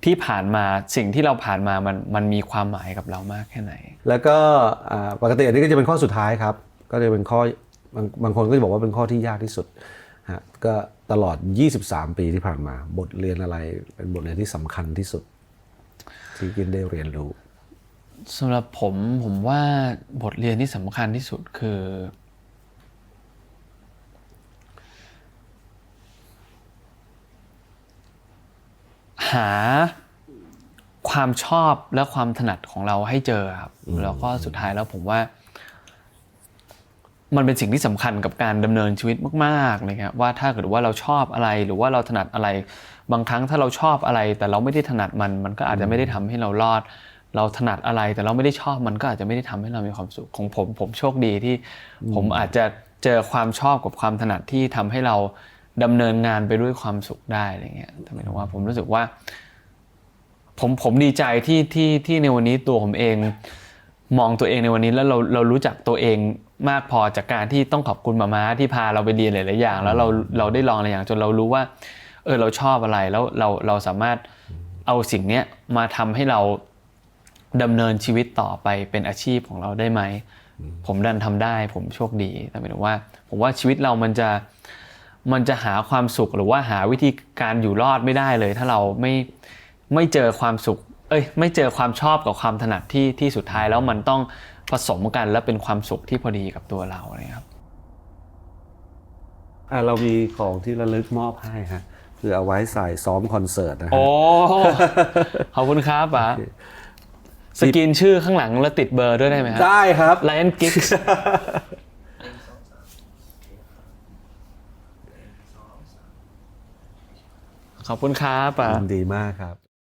ที่ผ่านมาสิ่งที่เราผ่านมามันมีความหมายกับเรามากแค่ไหนแล้วก็ปกติอันนี้ก็จะเป็นข้อสุดท้ายครับก็จะเป็นข้อบางคนก็จะบอกว่าเป็นข้อที่ยากที่สุดฮะก็ตลอด23 ปีที่ผ่านมาบทเรียนอะไรเป็นบทเรียนที่สำคัญที่สุดที่กินได้เรียนรู้สำหรับผมว่าบทเรียนที่สำคัญที่สุดคือหาความชอบและความถนัดของเราให้เจอครับแล้วก็สุดท้ายแล้วผมว่ามันเป็นสิ่งที่สำคัญกับการดำเนินชีวิตมากๆเลยครับว่าถ้าเกิดว่าเราชอบอะไรหรือว่าเราถนัดอะไรบางครั้งถ้าเราชอบอะไรแต่เราไม่ได้ถนัดมันก็อาจจะไม่ได้ทำให้เรารอดเราถนัดอะไรแต่เราไม่ได้ชอบมันก็อาจจะไม่ได้ทำให้เรามีความสุขของผมโชคดีที่ผมอาจจะเจอความชอบกับความถนัดที่ทำให้เราดำเนินงานไปด้วยความสุขได้อะไรเงี้ยแต่หมายถึงว่าผมรู้สึกว่าผมดีใจที่ในวันนี้ตัวผมเองมองตัวเองในวันนี้แล้วเรารู้จักตัวเองมากพอจากการที่ต้องขอบคุณมาม่าที่พาเราไปเรียนหลายๆอย่างแล้วเราได้ลองหลายอย่างจนเรารู้ว่าเราชอบอะไรแล้วเราสามารถเอาสิ่งนี้มาทำให้เราดำเนินชีวิตต่อไปเป็นอาชีพของเราได้ไหมผมดันทำได้ผมโชคดีแต่หมายถึงว่าผมว่าชีวิตเรามันจะหาความสุขหรือว่าหาวิธีการอยู่รอดไม่ได้เลยถ้าเราไม่เจอความสุขไม่เจอความชอบกับความถนัดที่สุดท้ายแล้วมันต้องผสมกันและเป็นความสุขที่พอดีกับตัวเราเลยครับ เรามีของที่ระลึกมอบให้ฮะคือเอาไว้ใส่ซ้อมคอนเสิร์ตนะฮะ โอ้ ขอบคุณครับป๋าสกรีนชื่อข้างหลังแล้วติดเบอร์ด้วยได้ไหมครับ ได้ครับ Lion Gigs ขอบคุณครับป๋า ดีมากครับ